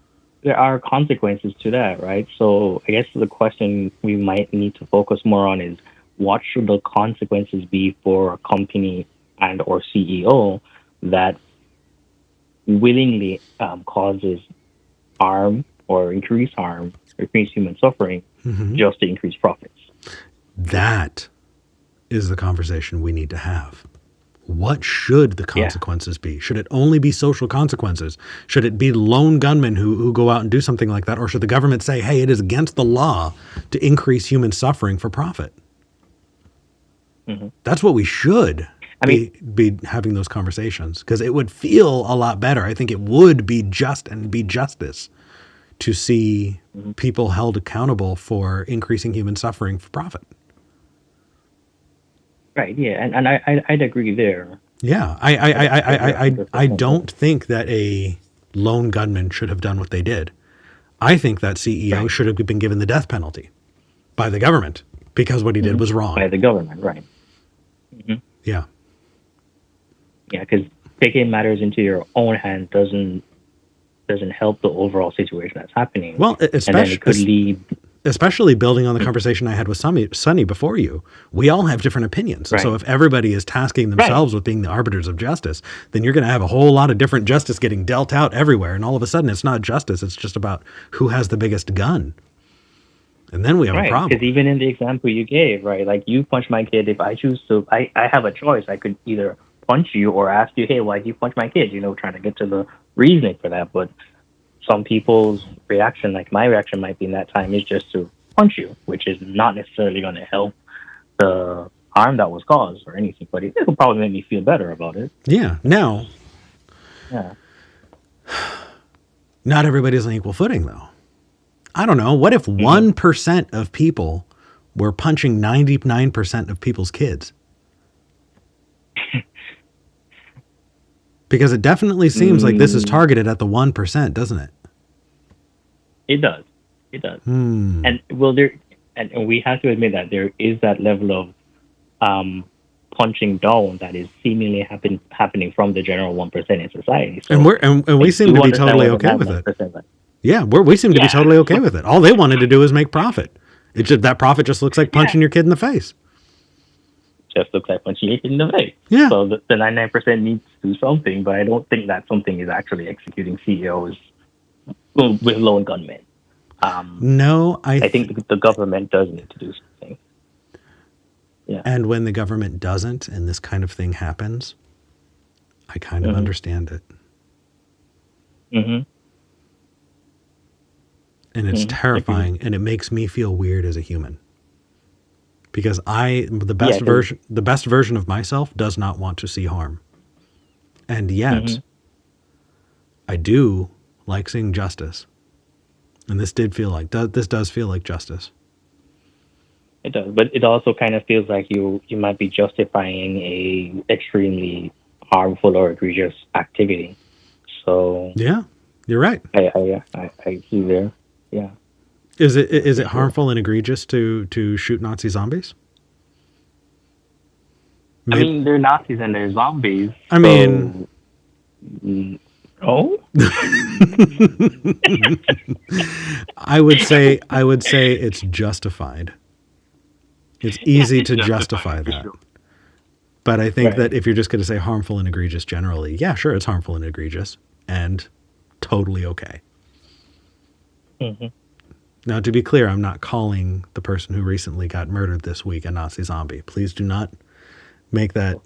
are consequences to that, right? So I guess the question we might need to focus more on is what should the consequences be for a company and or CEO that willingly causes harm or increase human suffering just to increase profits? That is the conversation we need to have. What should the consequences be? Should it only be social consequences? Should it be lone gunmen who go out and do something like that? Or should the government say, hey, it is against the law to increase human suffering for profit? That's what we should be having those conversations, because it would feel a lot better. I think it would be just and be justice to see people held accountable for increasing human suffering for profit. Right. Yeah, and I'd agree there. Yeah, I don't think that a lone gunman should have done what they did. I think that CEO should have been given the death penalty by the government because what he did was wrong. By the government, right? Yeah. Yeah, because taking matters into your own hand doesn't help the overall situation that's happening. Well, and then it could lead. especially building on the conversation I had with Sunny before you, we all have different opinions. Right. So if everybody is tasking themselves with being the arbiters of justice, then you're going to have a whole lot of different justice getting dealt out everywhere. And all of a sudden, it's not justice. It's just about who has the biggest gun. And then we have a problem. Because even in the example you gave, right, like you punch my kid, if I choose to, I have a choice. I could either punch you or ask you, hey, why do you punch my kid? You know, trying to get to the reasoning for that. But some people's reaction, like my reaction might be in that time, is just to punch you, which is not necessarily going to help the harm that was caused or anything, but it will probably make me feel better about it. Yeah. Now, not everybody's on equal footing, though. I don't know. What if 1% of people were punching 99% of people's kids? Because it definitely seems like this is targeted at the 1%, doesn't it? It does. It does. And we have to admit that there is that level of punching down that is seemingly happening from the general 1% in society. So and we seem to be totally okay with it. Yeah, we seem to be totally okay with it. All they wanted to do is make profit. It just, that profit just looks like punching your kid in the face. Just looks like punching your kid in the face. Yeah. So the 99% needs to do something, but I don't think that something is actually executing CEOs with lone gunmen. No, I think the government does need to do something. Yeah. And when the government doesn't, and this kind of thing happens, I kind of understand it. And it's terrifying, and it makes me feel weird as a human. Because the best version of myself does not want to see harm. And yet, I do like seeing justice. And this does feel like justice. It does, but it also kind of feels like you might be justifying a extremely harmful or egregious activity. So yeah, you're right. I see there. Yeah. Is it harmful and egregious to shoot Nazi zombies? I mean, they're Nazis and they're zombies. I mean, oh. I would say it's justified. It's easy to justify that. But I think that if you're just going to say harmful and egregious generally, yeah, sure, it's harmful and egregious and totally okay. Now, to be clear, I'm not calling the person who recently got murdered this week a Nazi zombie. Please do not make that,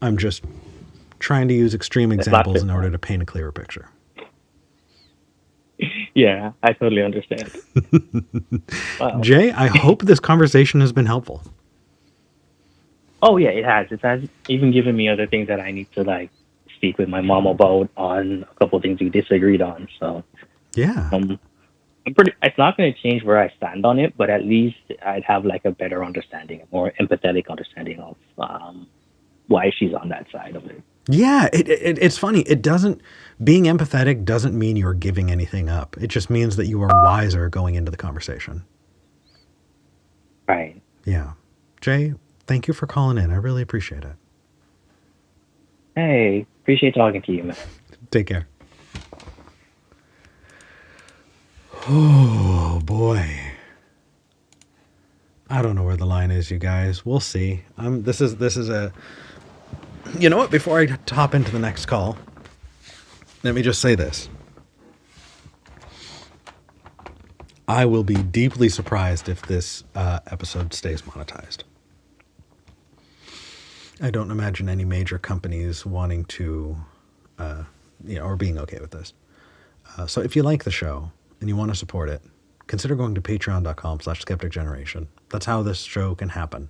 I'm just trying to use extreme examples in order to paint a clearer picture. Yeah, I totally understand. Wow. Jay, I hope this conversation has been helpful. Oh, yeah, it has. It has even given me other things that I need to, speak with my mom about on a couple of things we disagreed on. So, yeah. It's not going to change where I stand on it, but at least I'd have, a better understanding, a more empathetic understanding of why she's on that side of it. Yeah, it's funny. Being empathetic doesn't mean you're giving anything up. It just means that you are wiser going into the conversation. Right. Yeah. Jay, thank you for calling in. I really appreciate it. Hey, appreciate talking to you, man. Take care. Oh, boy. I don't know where the line is, you guys. We'll see. This is a... You know what? Before I hop into the next call, let me just say this. I will be deeply surprised if this episode stays monetized. I don't imagine any major companies wanting to, or being okay with this. So if you like the show and you want to support it, consider going to patreon.com/skepticgeneration. That's how this show can happen.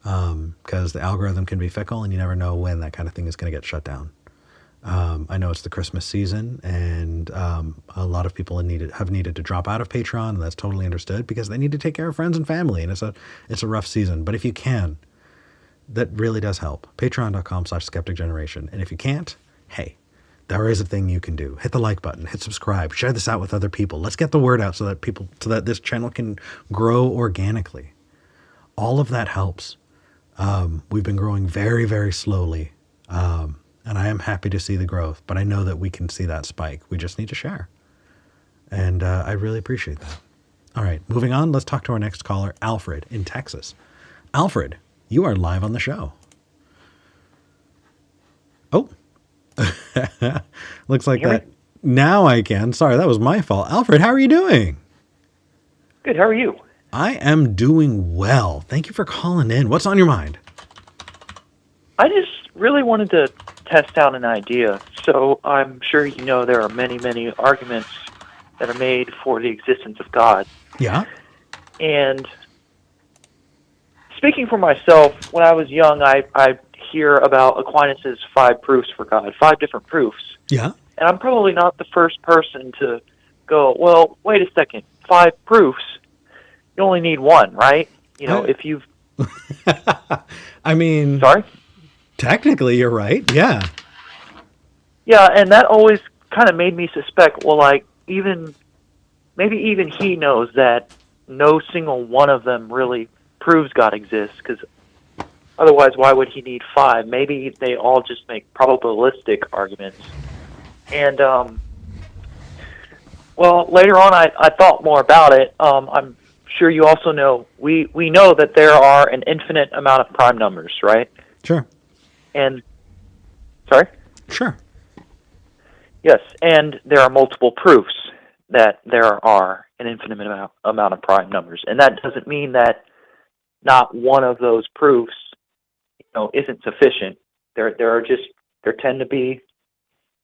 Because the algorithm can be fickle and you never know when that kind of thing is going to get shut down. I know it's the Christmas season and a lot of people have needed to drop out of Patreon, and that's totally understood because they need to take care of friends and family, and it's a rough season. But if you can, that really does help. Patreon.com/skepticgeneration. And if you can't, hey, there is a thing you can do. Hit the like button, hit subscribe, share this out with other people. Let's get the word out so that this channel can grow organically. All of that helps. We've been growing very, very slowly. And I am happy to see the growth, but I know that we can see that spike. We just need to share. And I really appreciate that. All right, moving on. Let's talk to our next caller, Alfred in Texas. Alfred, you are live on the show. Oh, looks like that. Now I can. Sorry, that was my fault. Alfred, how are you doing? Good. How are you? I am doing well. Thank you for calling in. What's on your mind? I just really wanted to test out an idea. So I'm sure you know there are many, many arguments that are made for the existence of God. Yeah. And speaking for myself, when I was young, I hear about Aquinas' 5 proofs for God, 5 different proofs. Yeah. And I'm probably not the first person to go, well, wait a second, 5 proofs, you only need 1, right? You know, if you've... I mean... Sorry? Technically, you're right. Yeah. Yeah, and that always kind of made me suspect, well, like, maybe even he knows that no single one of them really proves God exists, because otherwise, why would he need 5? Maybe they all just make probabilistic arguments. And, well, later on, I thought more about it. I'm sure you also know, we know that there are an infinite amount of prime numbers, right? Sure. And, sorry? Sure. Yes, and there are multiple proofs that there are an infinite amount of prime numbers. And that doesn't mean that not one of those proofs, isn't sufficient. There tend to be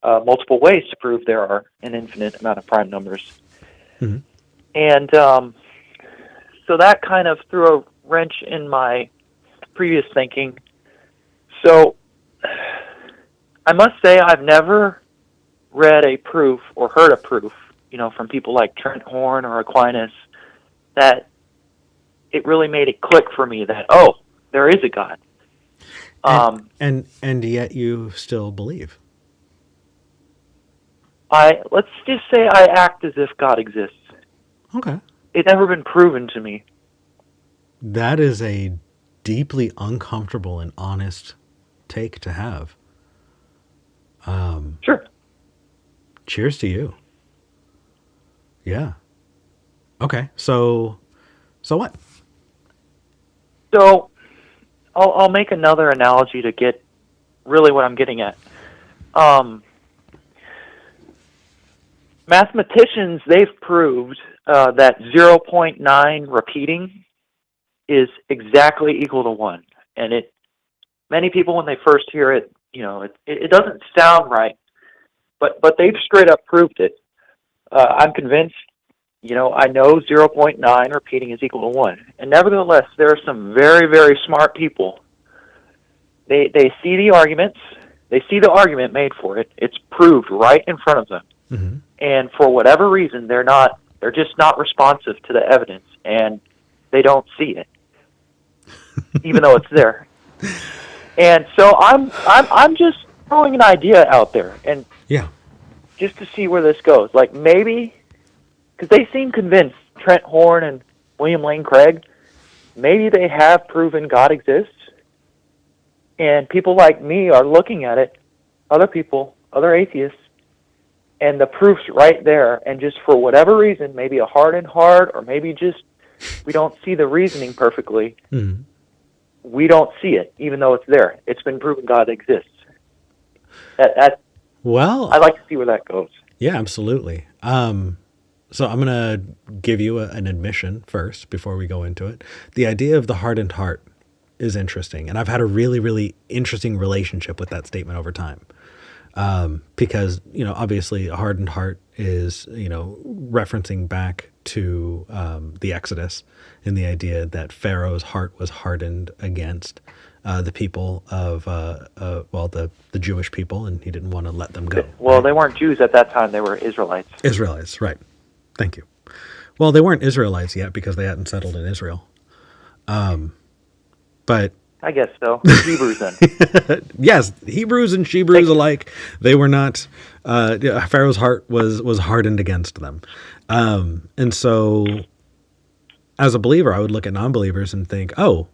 multiple ways to prove there are an infinite amount of prime numbers. Mm-hmm. And so that kind of threw a wrench in my previous thinking. So I must say I've never read a proof or heard a proof, from people like Trent Horn or Aquinas, that it really made it click for me that, oh, there is a God. And yet you still believe. Let's just say I act as if God exists. Okay. It's never been proven to me. That is a deeply uncomfortable and honest take to have. Sure. Cheers to you. Yeah. Okay. So what? So I'll make another analogy to get really what I'm getting at. Mathematicians, they've proved that 0.9 repeating is exactly equal to 1. And many people, when they first hear it, it doesn't sound right, but they've straight up proved it. I'm convinced, I know 0.9 repeating is equal to 1. And nevertheless, there are some very, very smart people. They see the arguments. They see the argument made for it. It's proved right in front of them. Mm-hmm. And for whatever reason, they're just not responsive to the evidence, and they don't see it, even though it's there. And so I'm just throwing an idea out there, and yeah, just to see where this goes. Like maybe, because they seem convinced, Trent Horn and William Lane Craig, maybe they have proven God exists, and people like me are looking at it, other people, other atheists, and the proof's right there, and just for whatever reason, maybe a hardened heart, or maybe just we don't see the reasoning perfectly, mm-hmm. We don't see it, even though it's there. It's been proven God exists. Well, I'd like to see where that goes. Yeah, absolutely. So I'm going to give you an admission first before we go into it. The idea of the hardened heart is interesting, and I've had a really, really interesting relationship with that statement over time. Because, obviously a hardened heart is, referencing back to the Exodus and the idea that Pharaoh's heart was hardened against the people of, the Jewish people, and he didn't want to let them go. Well, they weren't Jews at that time. They were Israelites. Israelites, right. Thank you. Well, they weren't Israelites yet because they hadn't settled in Israel. But I guess so. Hebrews then. Yes, Hebrews and Shebrews alike. They were not. Pharaoh's heart was hardened against them, and so, as a believer, I would look at non-believers and think, "Oh,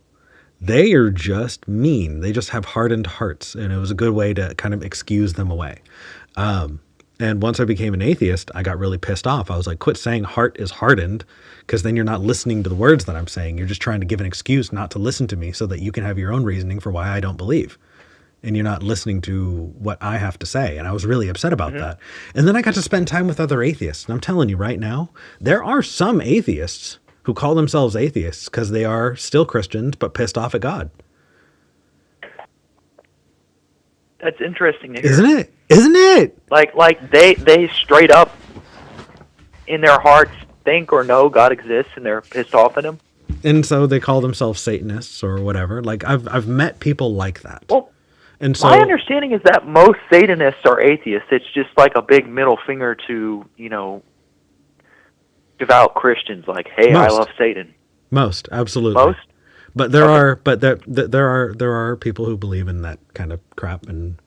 they are just mean. They just have hardened hearts," and it was a good way to kind of excuse them away. And And once I became an atheist, I got really pissed off. I was like, quit saying heart is hardened, because then you're not listening to the words that I'm saying. You're just trying to give an excuse not to listen to me so that you can have your own reasoning for why I don't believe. And you're not listening to what I have to say. And I was really upset about that. And then I got to spend time with other atheists. And I'm telling you right now, there are some atheists who call themselves atheists because they are still Christians, but pissed off at God. That's interesting to hear. Isn't it? Isn't it? Like they straight up in their hearts think or know God exists, and they're pissed off at him. And so they call themselves Satanists or whatever. Like I've met people like that. Well, and so my understanding is that most Satanists are atheists. It's just like a big middle finger to, devout Christians. Like, hey, I love Satan. Most, absolutely. Most? But there are people who believe in that kind of crap, and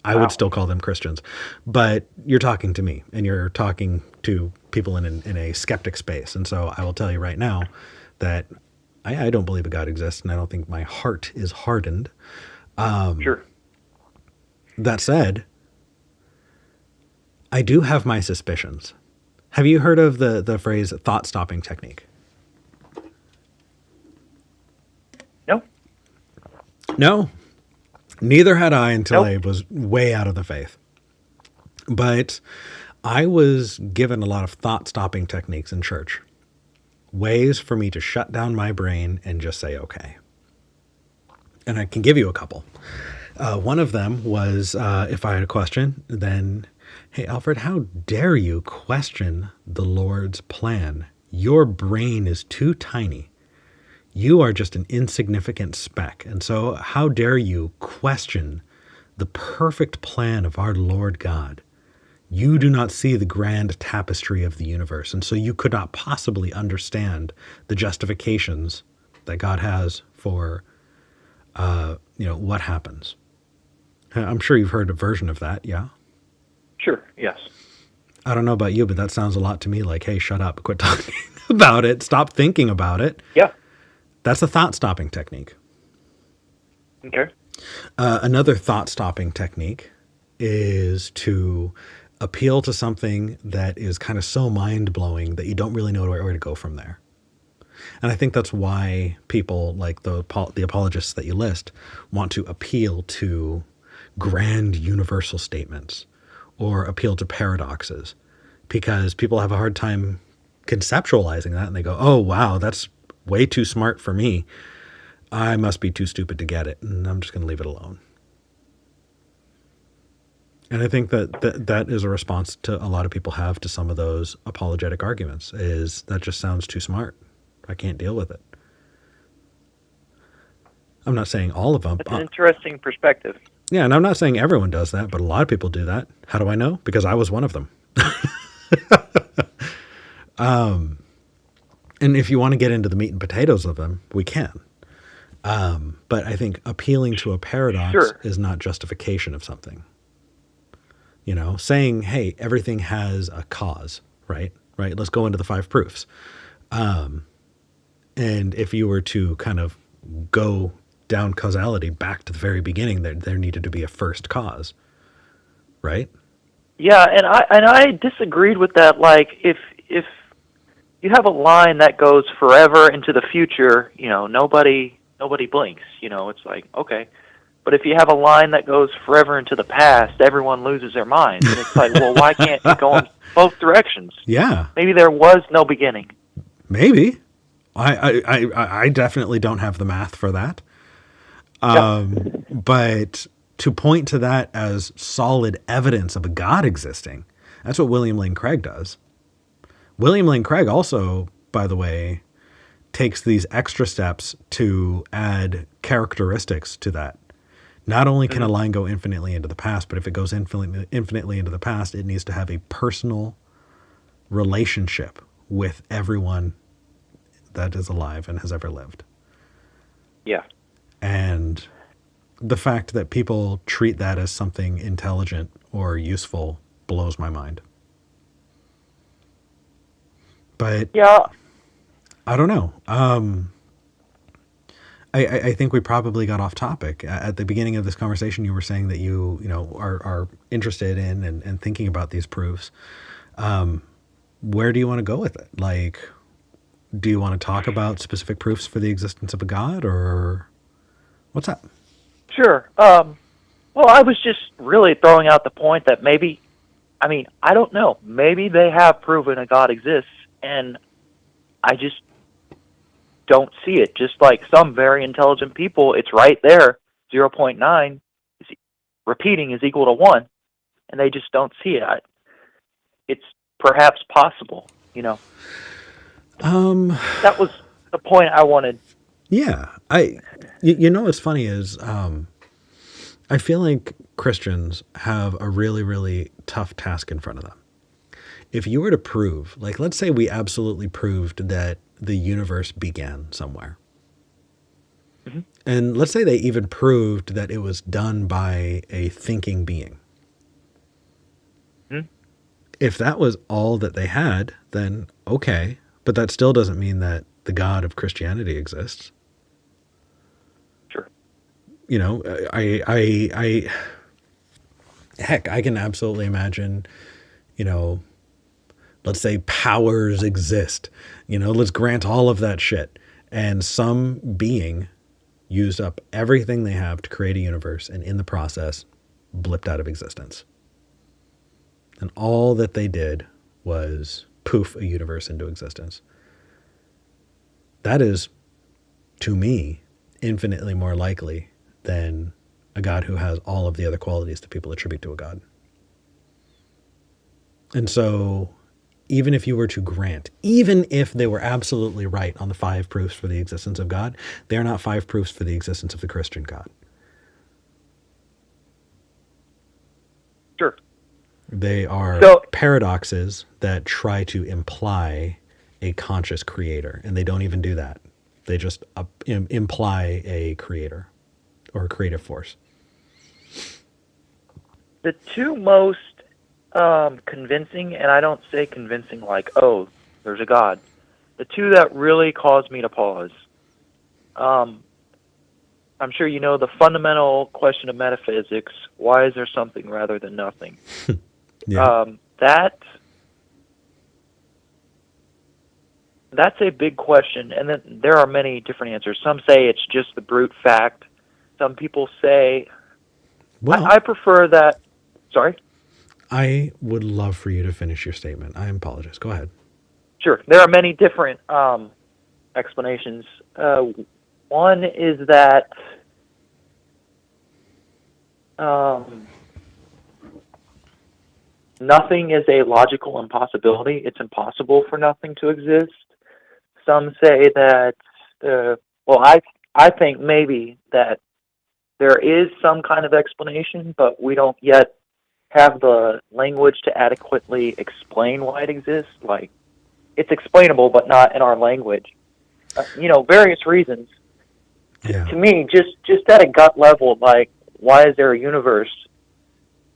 I would still call them Christians. But you're talking to me, and you're talking to people in a skeptic space, and so I will tell you right now that I don't believe a God exists, and I don't think my heart is hardened. Sure. That said, I do have my suspicions. Have you heard of the phrase thought stopping technique? No. No, neither had I until I was way out of the faith. But I was given a lot of thought-stopping techniques in church. Ways for me to shut down my brain and just say, okay. And I can give you a couple. One of them was, if I had a question, then, hey, Alfred, how dare you question the Lord's plan? Your brain is too tiny. You are just an insignificant speck. And so how dare you question the perfect plan of our Lord God? You do not see the grand tapestry of the universe. And so you could not possibly understand the justifications that God has for, what happens. I'm sure you've heard a version of that. Yeah. Sure. Yes. I don't know about you, but that sounds a lot to me like, hey, shut up, quit talking about it. Stop thinking about it. Yeah. That's a thought-stopping technique. Okay. Another thought-stopping technique is to appeal to something that is kind of so mind-blowing that you don't really know where to go from there. And I think that's why people like the apologists that you list want to appeal to grand universal statements or appeal to paradoxes, because people have a hard time conceptualizing that, and they go, oh, wow, that's way too smart for me. I must be too stupid to get it, and I'm just going to leave it alone. And I think that is a response to a lot of people have to some of those apologetic arguments, is that just sounds too smart. I can't deal with it. I'm not saying all of them. That's an interesting perspective. Yeah, and I'm not saying everyone does that, but a lot of people do that. How do I know? Because I was one of them. And if you want to get into the meat and potatoes of them, we can. But I think appealing to a paradox is not justification of something. Saying, hey, everything has a cause, right? Right. Let's go into the 5 proofs. And if you were to kind of go down causality back to the very beginning, there needed to be a first cause, right? Yeah, and I disagreed with that. Like, if you have a line that goes forever into the future, nobody blinks. It's like, okay. But if you have a line that goes forever into the past, everyone loses their mind. And it's like, well, why can't you go in both directions? Yeah. Maybe there was no beginning. Maybe. I definitely don't have the math for that. But to point to that as solid evidence of a God existing, that's what William Lane Craig does. William Lane Craig also, by the way, takes these extra steps to add characteristics to that. Not only can a line go infinitely into the past, but if it goes infinitely into the past, it needs to have a personal relationship with everyone that is alive and has ever lived. Yeah. And the fact that people treat that as something intelligent or useful blows my mind. But yeah, I don't know. I think we probably got off topic. At the beginning of this conversation, you were saying that you know, are interested in and thinking about these proofs. Where do you want to go with it? Like, do you want to talk about specific proofs for the existence of a God, or what's up? Sure. Well, I was just really throwing out the point that maybe, I mean, I don't know. Maybe they have proven a God exists, and I just don't see it. Just like some very intelligent people, it's right there. 0.9 is repeating is equal to 1, and they just don't see it. It's perhaps possible, you know. That was the point I wanted. Yeah, you know, what's funny is, I feel like Christians have a really, really tough task in front of them. If you were to prove, like, let's say we absolutely proved that the universe began somewhere. Mm-hmm. And let's say they even proved that it was done by a thinking being. Mm-hmm. If that was all that they had, then okay. But that still doesn't mean that the God of Christianity exists. Sure. You know, heck, I can absolutely imagine, you know, let's say powers exist, you know, let's grant all of that shit. And some being used up everything they have to create a universe, and in the process, blipped out of existence. And all that they did was poof a universe into existence. That is, to me, infinitely more likely than a God who has all of the other qualities that people attribute to a God. And so, even if you were to grant, even if they were absolutely right on the 5 proofs for the existence of God, they are not 5 proofs for the existence of the Christian God. Sure. They are paradoxes that try to imply a conscious creator, and they don't even do that. They just imply a creator or a creative force. The two most convincing, and I don't say convincing like, oh, there's a God. The two that really caused me to pause. I'm sure you know the fundamental question of metaphysics: why is there something rather than nothing? Yeah. That's a big question, and then there are many different answers. Some say it's just the brute fact. Some people say, well, I prefer that. Sorry? I would love for you to finish your statement. I apologize. Go ahead. Sure. There are many different explanations. One is that nothing is a logical impossibility. It's impossible for nothing to exist. Some say that, I think maybe that there is some kind of explanation, but we don't yet have the language to adequately explain why it exists. Like, it's explainable, but not in our language. Various reasons. Yeah. To me, just at a gut level, like, why is there a universe?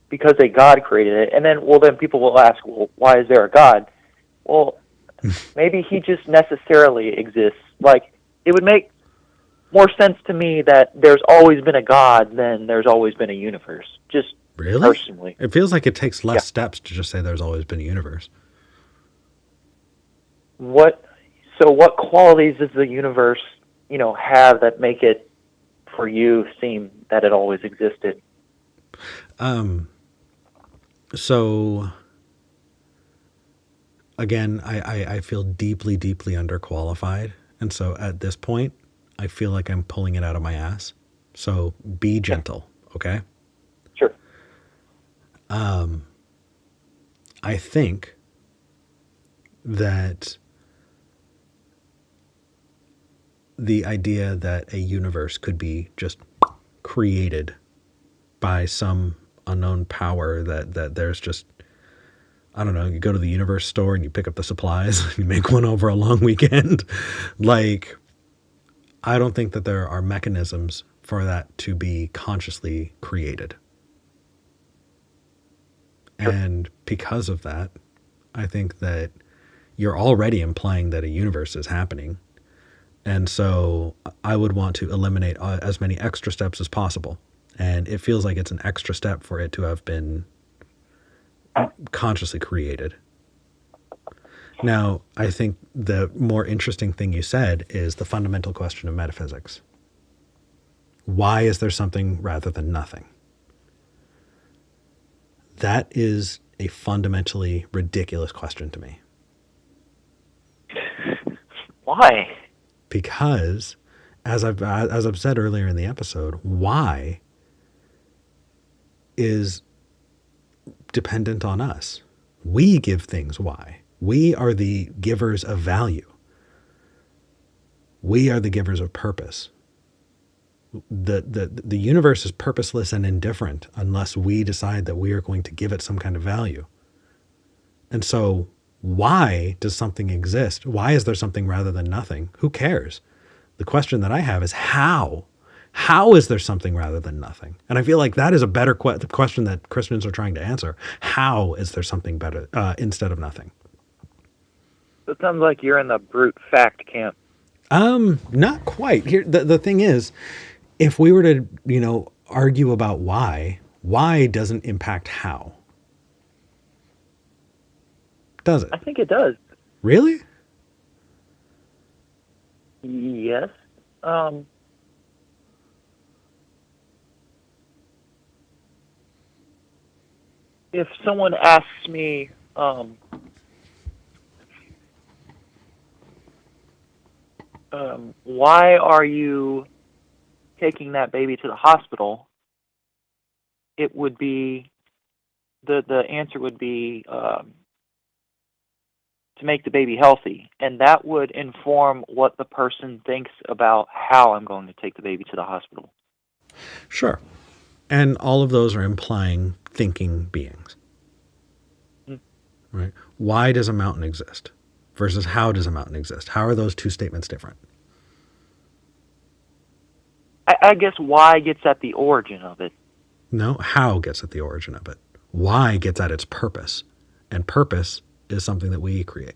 Because a God created it. And then people will ask, well, why is there a God? Well, maybe he just necessarily exists. Like, it would make more sense to me that there's always been a God than there's always been a universe. Just really? Personally. It feels like it takes less steps to just say there's always been a universe. What qualities does the universe, have that make it, for you, seem that it always existed? So again, I feel deeply, deeply underqualified. And so at this point, I feel like I'm pulling it out of my ass. So be gentle, okay? Sure. I think that the idea that a universe could be just created by some unknown power, that there's just, I don't know, you go to the universe store and you pick up the supplies and you make one over a long weekend. Like, I don't think that there are mechanisms for that to be consciously created. Sure. And because of that, I think that you're already implying that a universe is happening. And so I would want to eliminate as many extra steps as possible. And it feels like it's an extra step for it to have been consciously created. Now, I think the more interesting thing you said is the fundamental question of metaphysics. Why is there something rather than nothing? That is a fundamentally ridiculous question to me. Why? Because, as I've said earlier in the episode, why is dependent on us. We give things why. We are the givers of value. We are the givers of purpose. The universe is purposeless and indifferent unless we decide that we are going to give it some kind of value. And so why does something exist? Why is there something rather than nothing? Who cares? The question that I have is how? How is there something rather than nothing? And I feel like that is a better question that Christians are trying to answer. How is there something better instead of nothing? It sounds like you're in the brute fact camp. Not quite. Here, the thing is, if we were to, argue about why doesn't impact how. Does it? I think it does. Really? Yes. If someone asks me, why are you taking that baby to the hospital? It would be, the answer would be to make the baby healthy. And that would inform what the person thinks about how I'm going to take the baby to the hospital. Sure. And all of those are implying thinking beings. Right? Why does a mountain exist versus how does a mountain exist? How are those two statements different? I guess why gets at the origin of it. No, how gets at the origin of it. Why gets at its purpose. And purpose is something that we create.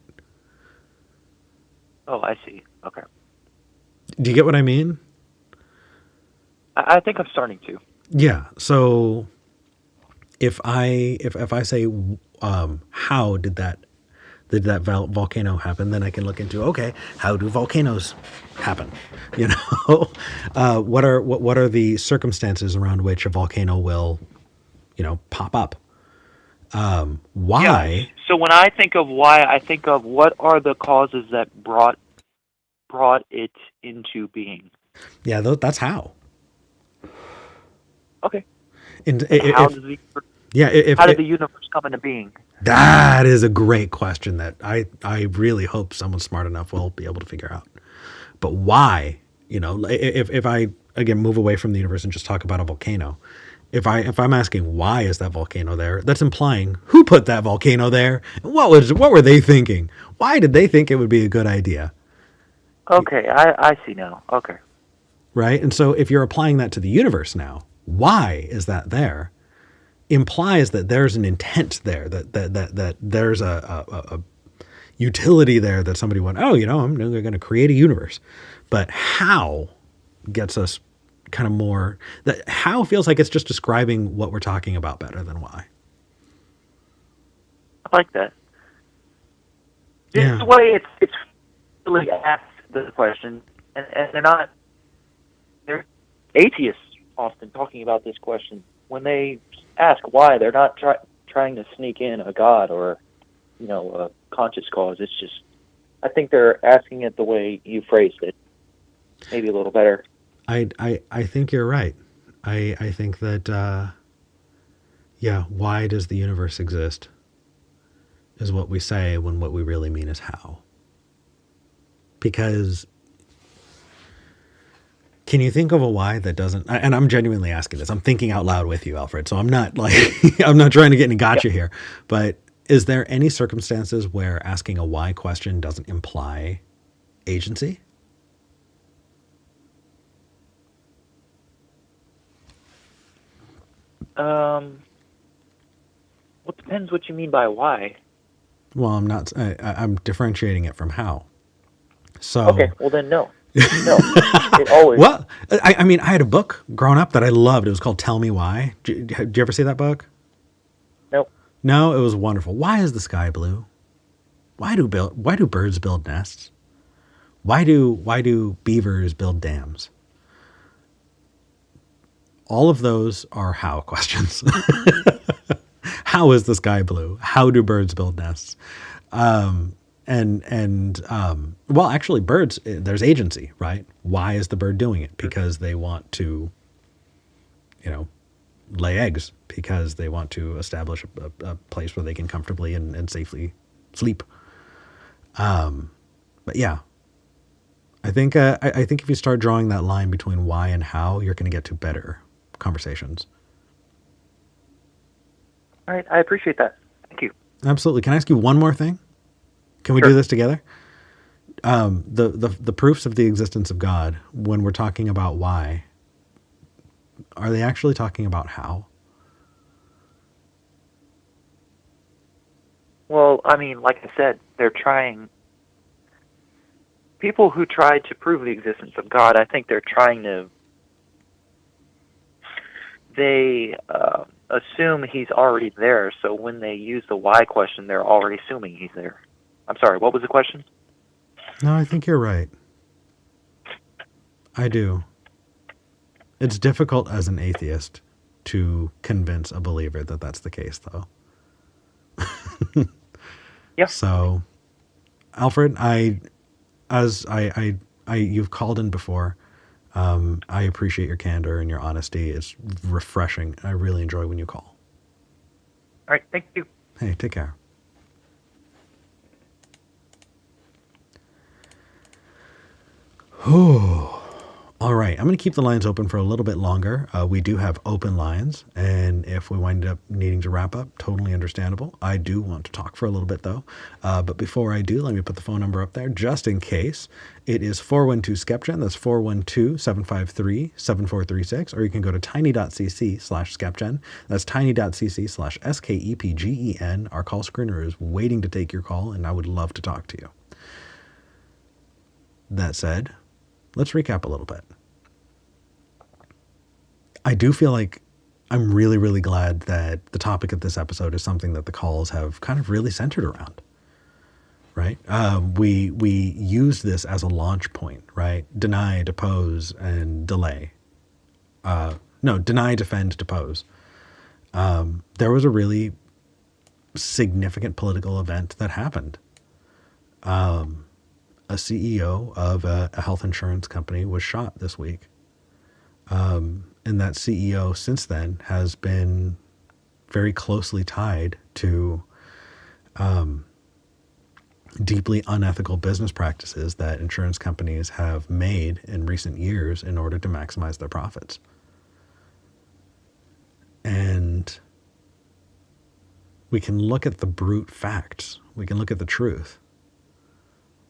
Oh, I see. Okay. Do you get what I mean? I think I'm starting to. Yeah. So if I say, how did that volcano happen? Then I can look into, okay, how do volcanoes happen? What are the circumstances around which a volcano will, pop up? Why? Yeah. So when I think of why, I think of what are the causes that brought it into being. Yeah, that's how. Okay. And how did the universe come into being? That is a great question that I really hope someone smart enough will be able to figure out. But why? If I again move away from the universe and just talk about a volcano, if I'm asking why is that volcano there, that's implying who put that volcano there? What were they thinking? Why did they think it would be a good idea? Okay, I see now. Okay. Right? And so if you're applying that to the universe now, why is that there? Implies that there's an intent there, that there's a utility there that somebody went, I'm going to create a universe. But how gets us kind of more, that how feels like it's just describing what we're talking about better than why. I like that. Yeah. Just the way it's really asked the question, and they're atheists often talking about this question. When they ask why, they're not trying to sneak in a God or, a conscious cause. It's just, I think they're asking it the way you phrased it, maybe a little better. I think you're right. I think that, why does the universe exist is what we say when what we really mean is how. Because can you think of a why that doesn't, and I'm genuinely asking this, I'm thinking out loud with you, Alfred, so I'm not I'm not trying to get any gotcha here, but is there any circumstances where asking a why question doesn't imply agency? Well, it depends what you mean by why. Well, I'm differentiating it from how. So okay, well then no. No, it always. Well, I mean, I had a book growing up that I loved. It was called Tell Me Why. Did you ever see that book? Nope. No, it was wonderful. Why is the sky blue? Why do birds build nests? Why do beavers build dams? All of those are how questions. How is the sky blue? How do birds build nests? Well, actually, birds, there's agency, right? Why is the bird doing it? Because they want to, lay eggs, because they want to establish a place where they can comfortably and safely sleep. But yeah, I think if you start drawing that line between why and how, you're going to get to better conversations. All right, I appreciate that. Thank you. Absolutely. Can I ask you one more thing? Can we do this together? The proofs of the existence of God, when we're talking about why, are they actually talking about how? Well, I mean, like I said, they're trying. People who try to prove the existence of God, I think they're trying to. They assume he's already there, so when they use the why question, they're already assuming he's there. I'm sorry, what was the question? No, I think you're right. I do. It's difficult as an atheist to convince a believer that that's the case, though. Yeah. So, Alfred, you've called in before. I appreciate your candor and your honesty. It's refreshing. I really enjoy when you call. All right, thank you. Hey, take care. All right, I'm going to keep the lines open for a little bit longer. We do have open lines, and if we wind up needing to wrap up, totally understandable. I do want to talk for a little bit, though. But before I do, let me put the phone number up there just in case. It is 412-SKEPGEN. That's 412-753-7436. Or you can go to tiny.cc/SKEPGEN. That's tiny.cc/SKEPGEN. Our call screener is waiting to take your call, and I would love to talk to you. That said, let's recap a little bit. I do feel like I'm really, really glad that the topic of this episode is something that the calls have kind of really centered around, right? We used this as a launch point, right? Deny, depose, and delay. Deny, defend, depose. There was a really significant political event that happened. A CEO of a health insurance company was shot this week. And that CEO since then has been very closely tied to deeply unethical business practices that insurance companies have made in recent years in order to maximize their profits. And we can look at the brute facts. We can look at the truth.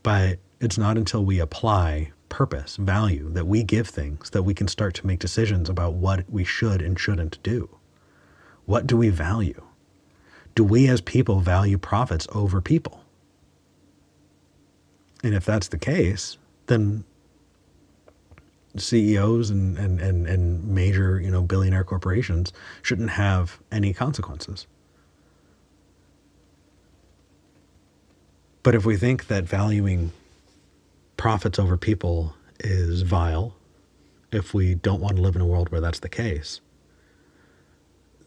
But it's not until we apply purpose, value, that we give things, that we can start to make decisions about what we should and shouldn't do. What do we value? Do we as people value profits over people? And if that's the case, then CEOs and major, billionaire corporations shouldn't have any consequences. But if we think that valuing profits over people is vile, if we don't want to live in a world where that's the case,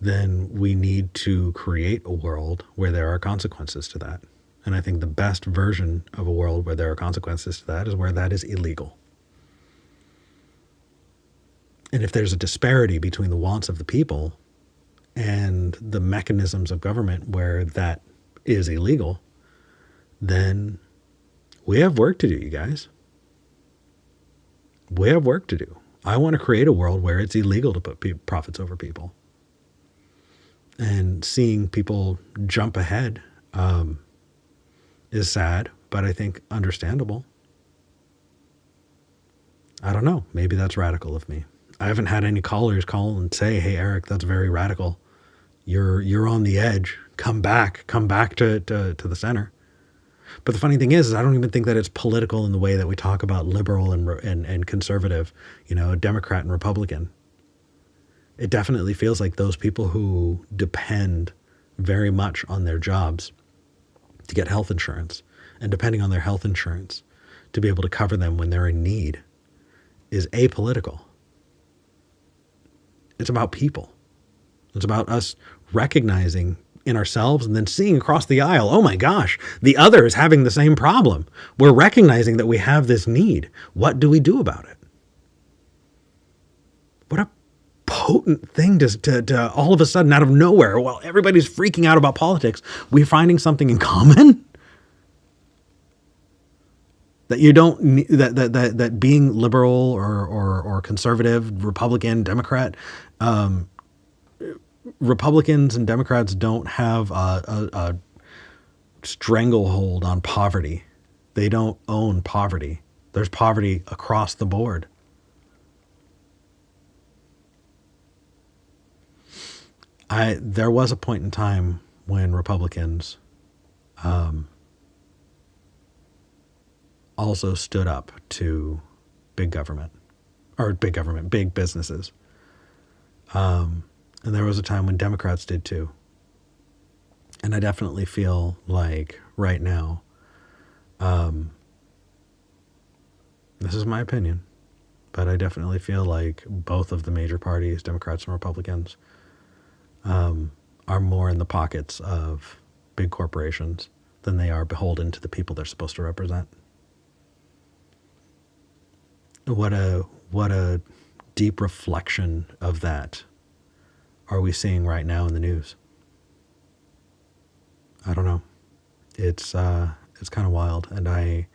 then we need to create a world where there are consequences to that. And I think the best version of a world where there are consequences to that is where that is illegal. And if there's a disparity between the wants of the people and the mechanisms of government where that is illegal, then we have work to do, you guys. We have work to do. I want to create a world where it's illegal to put profits over people. And seeing people jump ahead is sad, but I think understandable. I don't know. Maybe that's radical of me. I haven't had any callers call and say, "Hey, Eric, that's very radical. You're on the edge. Come back to the center." But the funny thing is I don't even think that it's political in the way that we talk about liberal and conservative, Democrat and Republican. It definitely feels like those people who depend very much on their jobs to get health insurance, and depending on their health insurance to be able to cover them when they're in need, is apolitical. It's about people. It's about us recognizing in ourselves and then seeing across the aisle, oh my gosh, the other is having the same problem. We're recognizing that we have this need. What do we do about it? What a potent thing to all of a sudden, out of nowhere, while everybody's freaking out about politics, we're finding something in common. That you don't that being liberal or conservative, Republican, Democrat, Republicans and Democrats don't have a stranglehold on poverty. They don't own poverty. There's poverty across the board. There was a point in time when Republicans also stood up to big businesses. And there was a time when Democrats did too. And I definitely feel like right now, this is my opinion, but I definitely feel like both of the major parties, Democrats and Republicans, are more in the pockets of big corporations than they are beholden to the people they're supposed to represent. What a deep reflection of that are we seeing right now in the news? I don't know. It's kind of wild, and I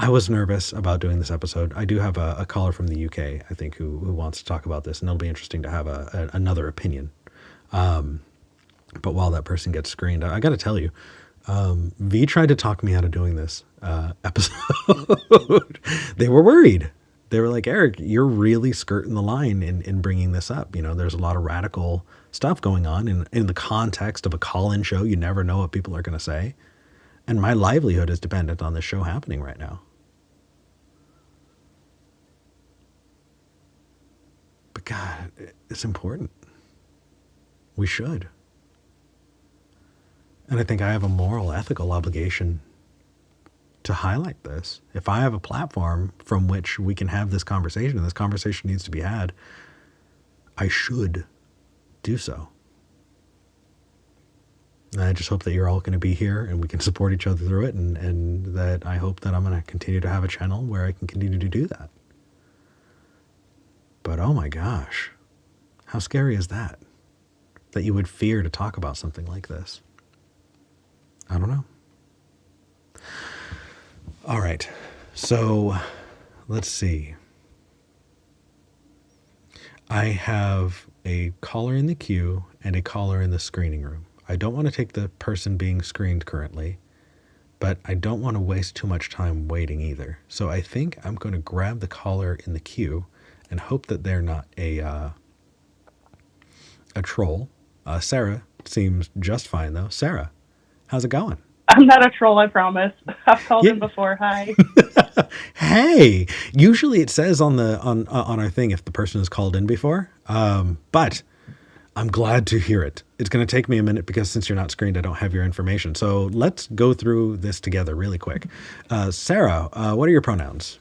was nervous about doing this episode. I do have a caller from the UK, I think, who wants to talk about this, and it'll be interesting to have another opinion. But while that person gets screened, I got to tell you, V tried to talk me out of doing this episode. They were worried. They were like, Eric, you're really skirting the line in bringing this up. There's a lot of radical stuff going on in the context of a call-in show. You never know what people are going to say. And my livelihood is dependent on this show happening right now. But God, it's important. We should. And I think I have a moral, ethical obligation to highlight this. If I have a platform from which we can have this conversation, and this conversation needs to be had, I should do so. And I just hope that you're all going to be here and we can support each other through it, and that I hope that I'm going to continue to have a channel where I can continue to do that. But oh my gosh, how scary is that? That you would fear to talk about something like this. I don't know. All right, so let's see. I have a caller in the queue and a caller in the screening room. I don't want to take the person being screened currently, but I don't want to waste too much time waiting either. So I think I'm going to grab the caller in the queue and hope that they're not a troll. Sarah seems just fine though. Sarah, how's it going? I'm not a troll, I promise. I've called in before. Hi. Hey, usually it says on our thing if the person has called in before, but I'm glad to hear it. It's going to take me a minute because since you're not screened, I don't have your information. So let's go through this together really quick. Sarah, what are your pronouns?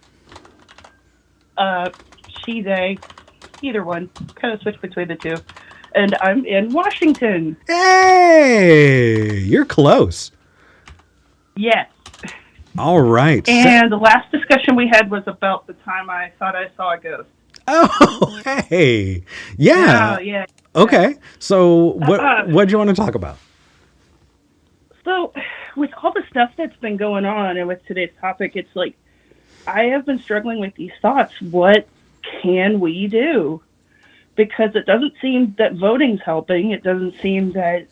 She, they, either one. Kind of switch between the two. And I'm in Washington. Hey, you're close. Yes. All right. And the last discussion we had was about the time I thought I saw a ghost. Oh, hey. Yeah. Yeah. Okay. So what do you want to talk about? So with all the stuff that's been going on and with today's topic, it's like I have been struggling with these thoughts. What can we do? Because it doesn't seem that voting's helping. It doesn't seem that,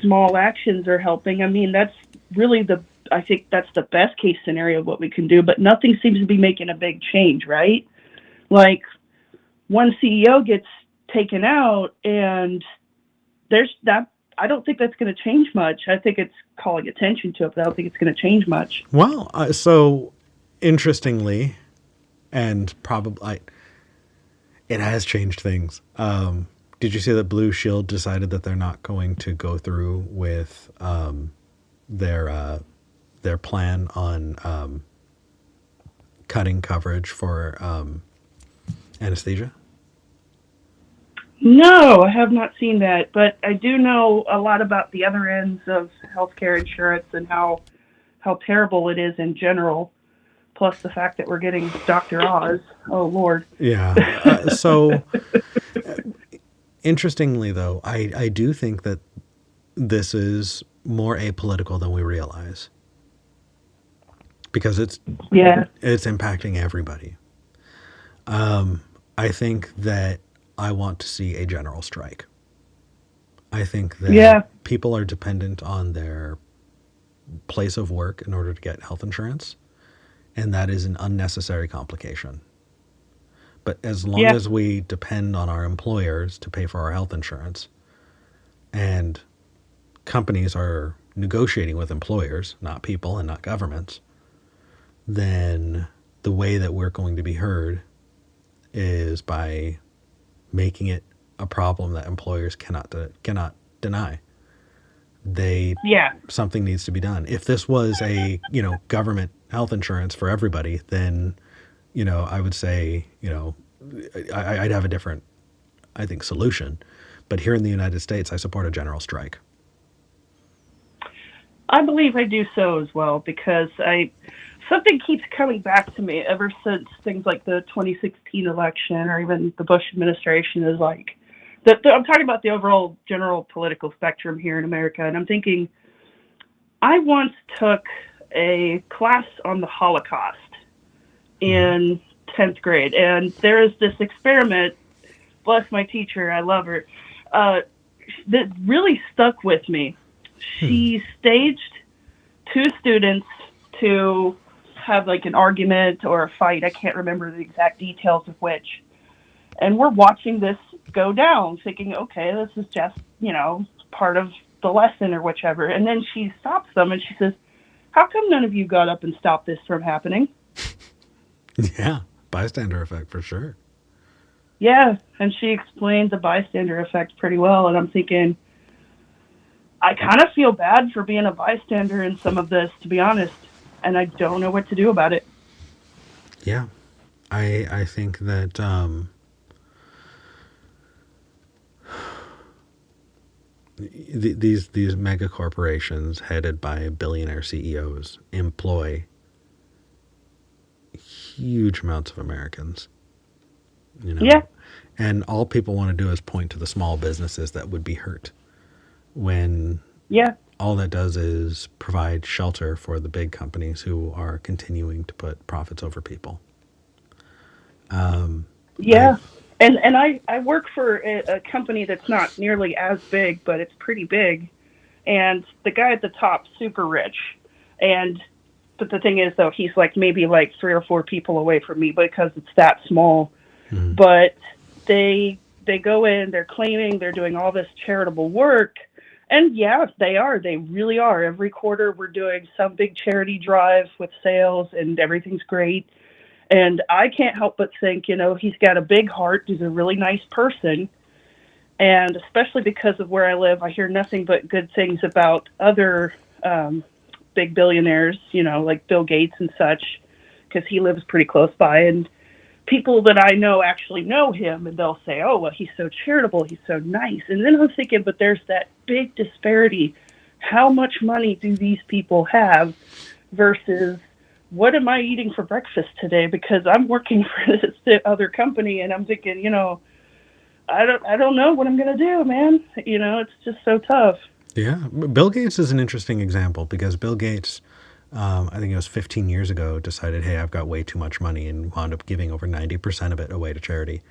small actions are helping. I mean, that's really I think that's the best case scenario of what we can do, but nothing seems to be making a big change, right? Like one CEO gets taken out and there's that I don't think that's going to change much. I think it's calling attention to it, but I don't think it's going to change much. Well, so interestingly, and probably it has changed things. Did you see that Blue Shield decided that they're not going to go through with their plan on cutting coverage for anesthesia? No, I have not seen that, but I do know a lot about the other ends of healthcare insurance and how terrible it is in general. Plus the fact that we're getting Dr. Oz. Oh Lord. Yeah. So interestingly, though, I do think that this is more apolitical than we realize, because it's impacting everybody. I think that I want to see a general strike. I think that people are dependent on their place of work in order to get health insurance, and that is an unnecessary complication. But as long as we depend on our employers to pay for our health insurance, and companies are negotiating with employers, not people and not governments, then the way that we're going to be heard is by making it a problem that employers cannot deny. Something needs to be done. If this was a, government health insurance for everybody, then, I would say, I'd have a different, I think, solution. But here in the United States, I support a general strike. I believe I do so as well, because something keeps coming back to me ever since things like the 2016 election or even the Bush administration is like, I'm talking about the overall general political spectrum here in America, and I'm thinking, I once took a class on the Holocaust in 10th grade, and there is this experiment, bless my teacher, I love her, that really stuck with me. She staged two students to have like an argument or a fight. I can't remember the exact details of which. And we're watching this go down, thinking, okay, this is just, part of the lesson or whichever. And then she stops them and she says, how come none of you got up and stopped this from happening? Yeah, bystander effect for sure. Yeah, and she explained the bystander effect pretty well. And I'm thinking, I kind of feel bad for being a bystander in some of this, to be honest. And I don't know what to do about it. Yeah, I think that these mega corporations headed by billionaire CEOs employ huge amounts of Americans. Yeah. And all people want to do is point to the small businesses that would be hurt, when all that does is provide shelter for the big companies who are continuing to put profits over people. And I work for a company that's not nearly as big, but it's pretty big. And the guy at the top, super rich. But the thing is, though, he's like maybe like 3 or 4 people away from me because it's that small. Mm. But they go in, they're claiming they're doing all this charitable work. And yeah, they are. They really are. Every quarter we're doing some big charity drive with sales and everything's great. And I can't help but think, he's got a big heart. He's a really nice person. And especially because of where I live, I hear nothing but good things about other big billionaires, like Bill Gates and such, because he lives pretty close by. And people that I know actually know him, and they'll say, oh, well, he's so charitable. He's so nice. And then I'm thinking, but there's that big disparity. How much money do these people have versus what am I eating for breakfast today? Because I'm working for this other company, and I'm thinking, I don't know what I'm going to do, man. It's just so tough. Yeah. Bill Gates is an interesting example, because Bill Gates, I think it was 15 years ago, decided, hey, I've got way too much money, and wound up giving over 90% of it away to charity.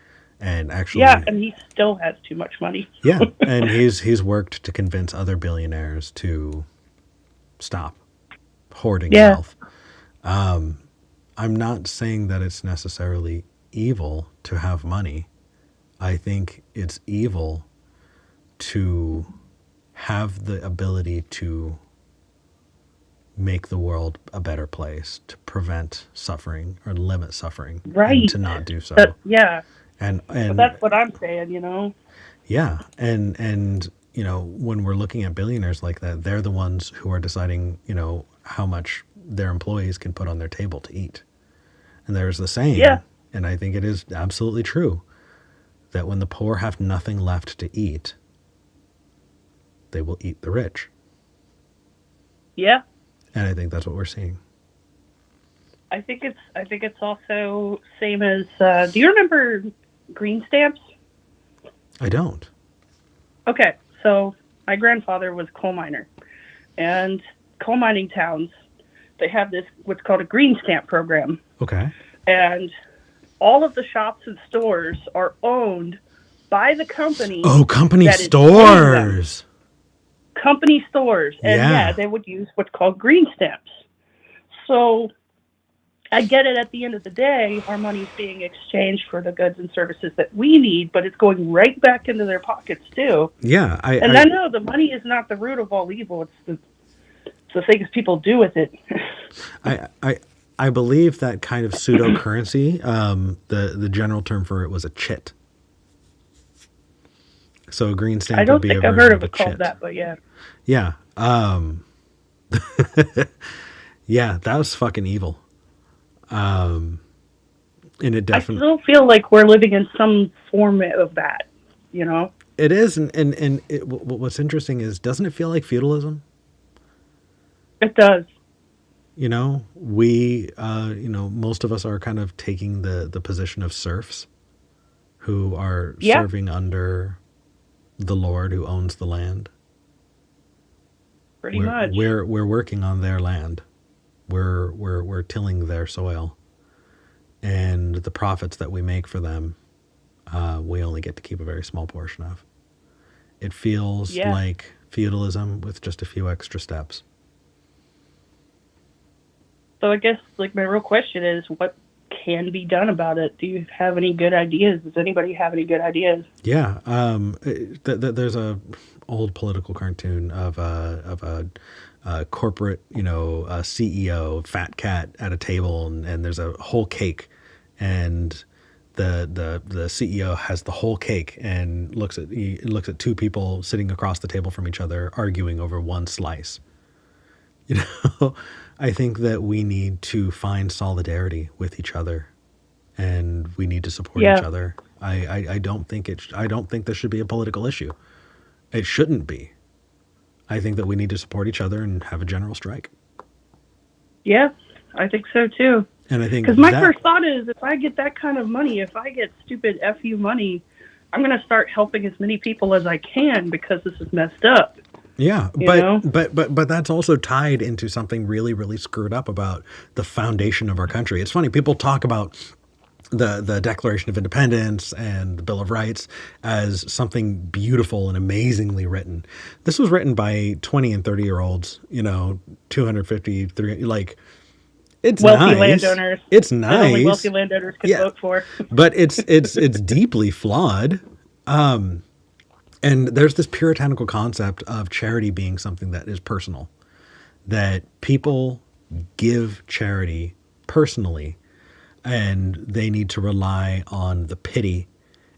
And actually, yeah, and he still has too much money. Yeah, and he's worked to convince other billionaires to stop hoarding wealth. I'm not saying that it's necessarily evil to have money. I think it's evil to have the ability to make the world a better place, to prevent suffering or limit suffering, and Right. to not do so. Yeah. And But that's what I'm saying, you know? yeah, and you know, when we're looking at billionaires like that, they're the ones who are deciding, you know, how much their employees can put on their table to eat. And there's the saying, Yeah. and I think it is absolutely true, that when the poor have nothing left to eat, they will eat the rich. Yeah. And I think that's what we're seeing. I think it's also same as do you remember green stamps? I don't. Okay, so my grandfather was a coal miner, and coal mining towns, they have this what's called a green stamp program, Okay. and all of the shops and stores are owned by the company. Oh, company that is paying them. stores. Company stores, and Yeah. they would use what's called green stamps. So I get it, at the end of the day, our money's being exchanged for the goods and services that we need, but it's going right back into their pockets too. Yeah. I know the money is not the root of all evil. It's the things people do with it. I believe that kind of pseudo currency, the general term for it was a chit. So a green stamp I don't would be think a I've version heard of of a it called chit. that, but yeah. Yeah. Yeah, that was fucking evil. And it I definitely still feel like we're living in some form of that, you know? it is, and what's interesting is, doesn't it feel like feudalism? It does. You know, we, you know, most of us are kind of taking the position of serfs who are Yeah. serving under the Lord who owns the land. Pretty much. We're working on their land. We're tilling their soil, and the profits that we make for them, we only get to keep a very small portion of. It feels Yeah. like feudalism with just a few extra steps. So I guess, like, my real question is, what can be done about it? Do you have any good ideas? Does anybody have any good ideas? Yeah, there's a old political cartoon of a corporate, you know, a CEO, fat cat at a table, and there's a whole cake, and the CEO has the whole cake and looks at two people sitting across the table from each other arguing over one slice. You know, I think that we need to find solidarity with each other, and we need to support Yeah. each other. I don't think this should be a political issue. It shouldn't be. I think that we need to support each other and have a general strike. Yeah, I think so too. And I think Because my first thought is, if I get that kind of money, if I get stupid FU money, I'm going to start helping as many people as I can, because this is messed up. yeah, You know? but that's also tied into something really, really screwed up about the foundation of our country. It's funny, people talk about the Declaration of Independence and the Bill of Rights as something beautiful and amazingly written. This was written by 20 and 30-year-olds, you know, 250, 300, like, it's Wealthy nice. landowners. It's That only nice. wealthy landowners could Yeah. vote for. But it's deeply flawed. And there's this puritanical concept of charity being something that is personal, that people give charity personally, and they need to rely on the pity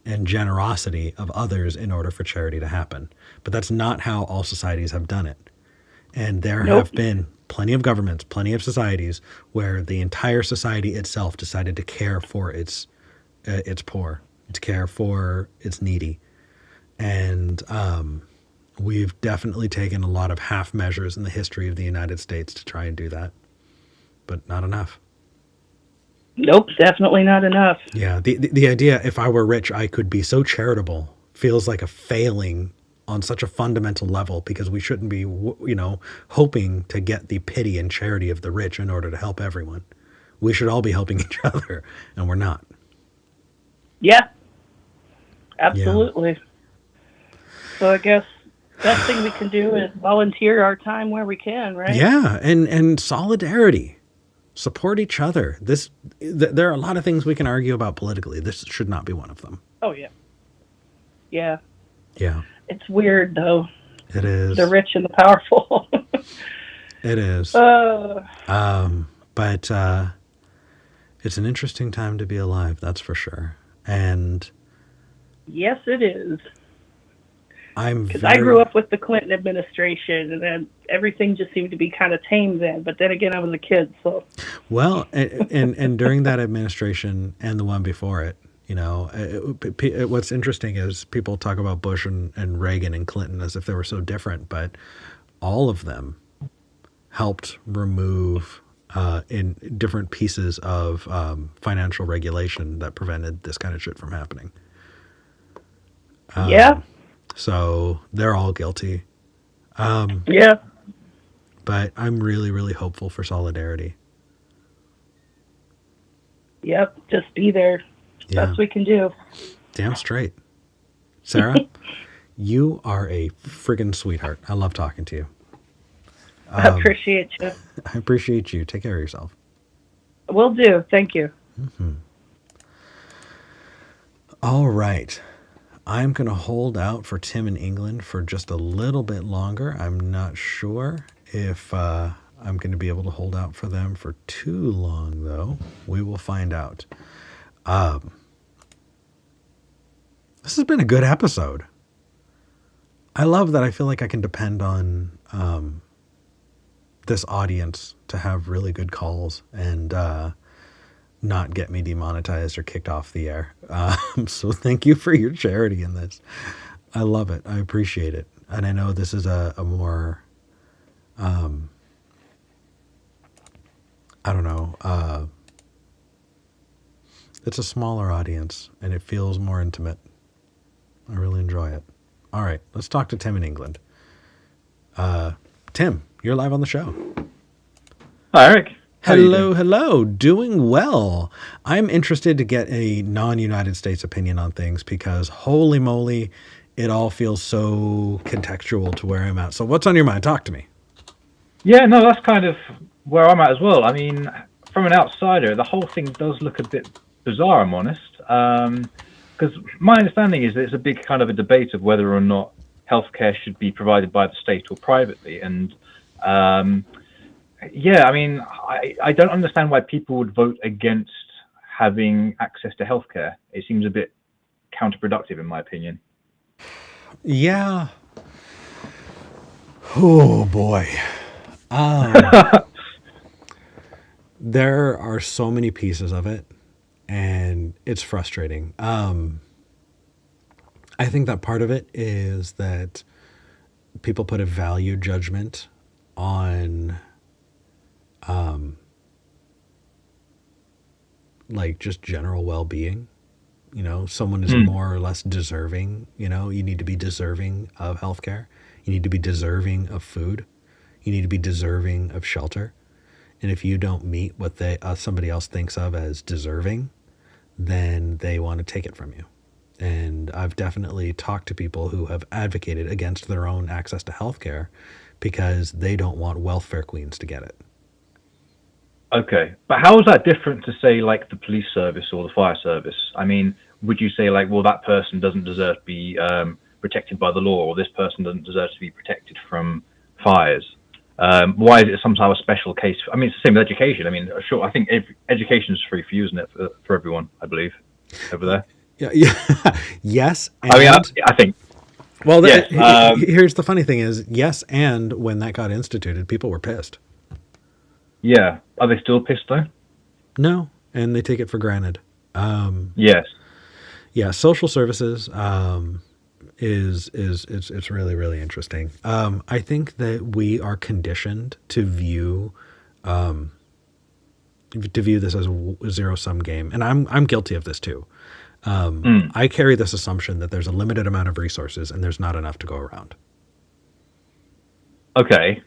and generosity of others in order for charity to happen. But that's not how all societies have done it. And there Nope. have been plenty of governments, plenty of societies where the entire society itself decided to care for its poor, to care for its needy. And we've definitely taken a lot of half measures in the history of the United States to try and do that, but not enough. Nope, definitely not enough. Yeah, the idea, if I were rich, I could be so charitable, feels like a failing on such a fundamental level, because we shouldn't be, you know, hoping to get the pity and charity of the rich in order to help everyone. We should all be helping each other, and we're not. Yeah, absolutely. So I guess best thing we can do is volunteer our time where we can, right? Yeah, and solidarity. Support each other. There are a lot of things we can argue about politically. This should not be one of them. Oh, yeah. Yeah. Yeah. It's weird, though. It is. The rich and the powerful. It is. Uh, But it's an interesting time to be alive, that's for sure. And yes, it is. Because I grew up with the Clinton administration, and then everything just seemed to be kind of tame then. But then again, I was a kid, so. Well, and during that administration and the one before it, what's interesting is people talk about Bush and Reagan and Clinton as if they were so different, but all of them helped remove in different pieces of financial regulation that prevented this kind of shit from happening. Yeah. So they're all guilty. Yeah. But I'm really, really hopeful for solidarity. Yep. Just be there. Yeah. Best we can do. Damn straight. Sarah, you are a friggin' sweetheart. I love talking to you. I appreciate you. I appreciate you. Take care of yourself. Will do. Thank you. Mm-hmm. All right. I'm going to hold out for Tim in England for just a little bit longer. I'm not sure if I'm going to be able to hold out for them for too long, though. We will find out. This has been a good episode. I love that I feel like I can depend on this audience to have really good calls and not get me demonetized or kicked off the air. So thank you for your charity in this. I love it. I appreciate it. And I know this is a more, I don't know, it's a smaller audience and it feels more intimate. I really enjoy it. All right, let's talk to Tim in England. Tim, you're live on the show. Hi, Eric. Hello. Doing well. I'm interested to get a non-United States opinion on things because holy moly, it all feels so contextual to where I'm at. So what's on your mind? Talk to me. Yeah, no, that's kind of where I'm at as well. I mean, from an outsider, the whole thing does look a bit bizarre, I'm honest. Because my understanding is that it's a big kind of a debate of whether or not healthcare should be provided by the state or privately. And yeah, I mean, I don't understand why people would vote against having access to healthcare. It seems a bit counterproductive, in my opinion. Yeah. Oh, boy. There are so many pieces of it, and it's frustrating. I think that part of it is that people put a value judgment on like just general well-being. Someone is more or less deserving. You need to be deserving of healthcare. You need to be deserving of food. You need to be deserving of shelter. And if you don't meet what somebody else thinks of as deserving, then they want to take it from you. And I've definitely talked to people who have advocated against their own access to healthcare because they don't want welfare queens to get it. Okay, but how is that different to, say, like the police service or the fire service? I mean, would you say, like, well, that person doesn't deserve to be protected by the law, or this person doesn't deserve to be protected from fires? Why is it somehow a special case? I mean, it's the same with education. I mean, sure, I think education is free for you, isn't it, for everyone, I believe, over there? Yeah. Yes. And, I mean, I think. Well, yes, here's the funny thing is, yes, and when that got instituted, people were pissed. Yeah. Are they still pissed, though? No, and they take it for granted. Yes. Yeah, social services it's really, really interesting. I think that we are conditioned to view this as a zero-sum game, and I'm guilty of this too. I carry this assumption that there's a limited amount of resources and there's not enough to go around. Okay.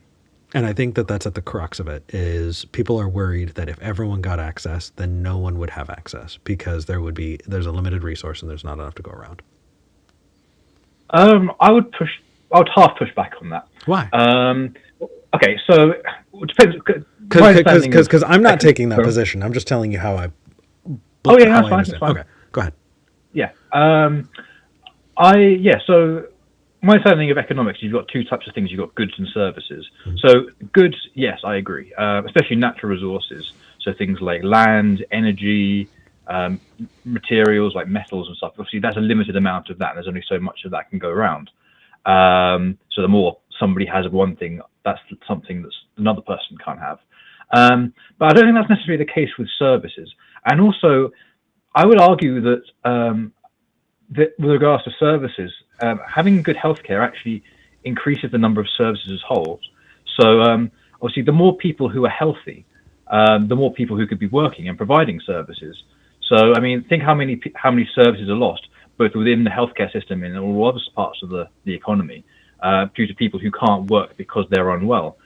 And I think that that's at the crux of it, is people are worried that if everyone got access, then no one would have access because there's a limited resource and there's not enough to go around. I would half push back on that. Why? Okay, so it depends. Because I'm not taking that position. I'm just telling you how I. Oh yeah, that's fine. Okay, go ahead. Yeah. So my understanding of economics, you've got two types of things. You've got goods and services. So goods, yes, I agree, especially natural resources. So things like land, energy, materials like metals and stuff. Obviously, that's a limited amount of that. There's only so much of that can go around. So the more somebody has of one thing, that's something that another person can't have. But I don't think that's necessarily the case with services. And also, I would argue that, that with regards to services, having good healthcare actually increases the number of services as whole. So obviously, the more people who are healthy, the more people who could be working and providing services. So I mean, think how many services are lost, both within the healthcare system and all other parts of the economy, due to people who can't work because they're unwell,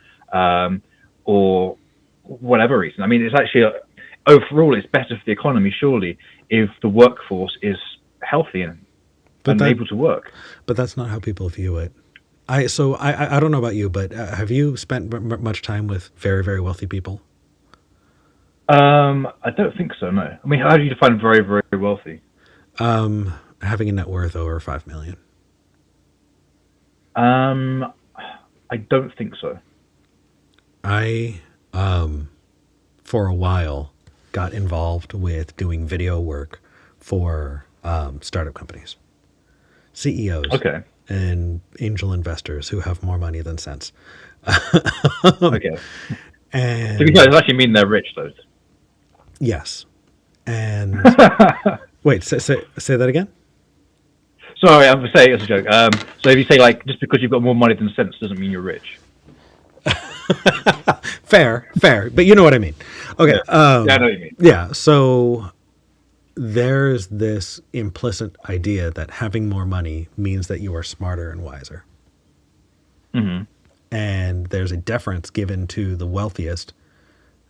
or whatever reason. I mean, it's actually overall it's better for the economy, surely, if the workforce is healthy and able to work. But that's not how people view it. I don't know about you, but have you spent much time with very, very wealthy people? I don't think so, no. I mean, how do you define very, very wealthy? Having a net worth over 5 million. I don't think so. I, for a while, got involved with doing video work for startup companies, CEOs, and angel investors who have more money than sense. Okay. And so does actually mean they're rich, though? Yes. And wait, say that again? Sorry, I'm saying it's a joke. So if you say, like, just because you've got more money than sense doesn't mean you're rich. Fair, but you know what I mean. Okay. Yeah, I know what you mean. Yeah, so there's this implicit idea that having more money means that you are smarter and wiser. Mm-hmm. And there's a deference given to the wealthiest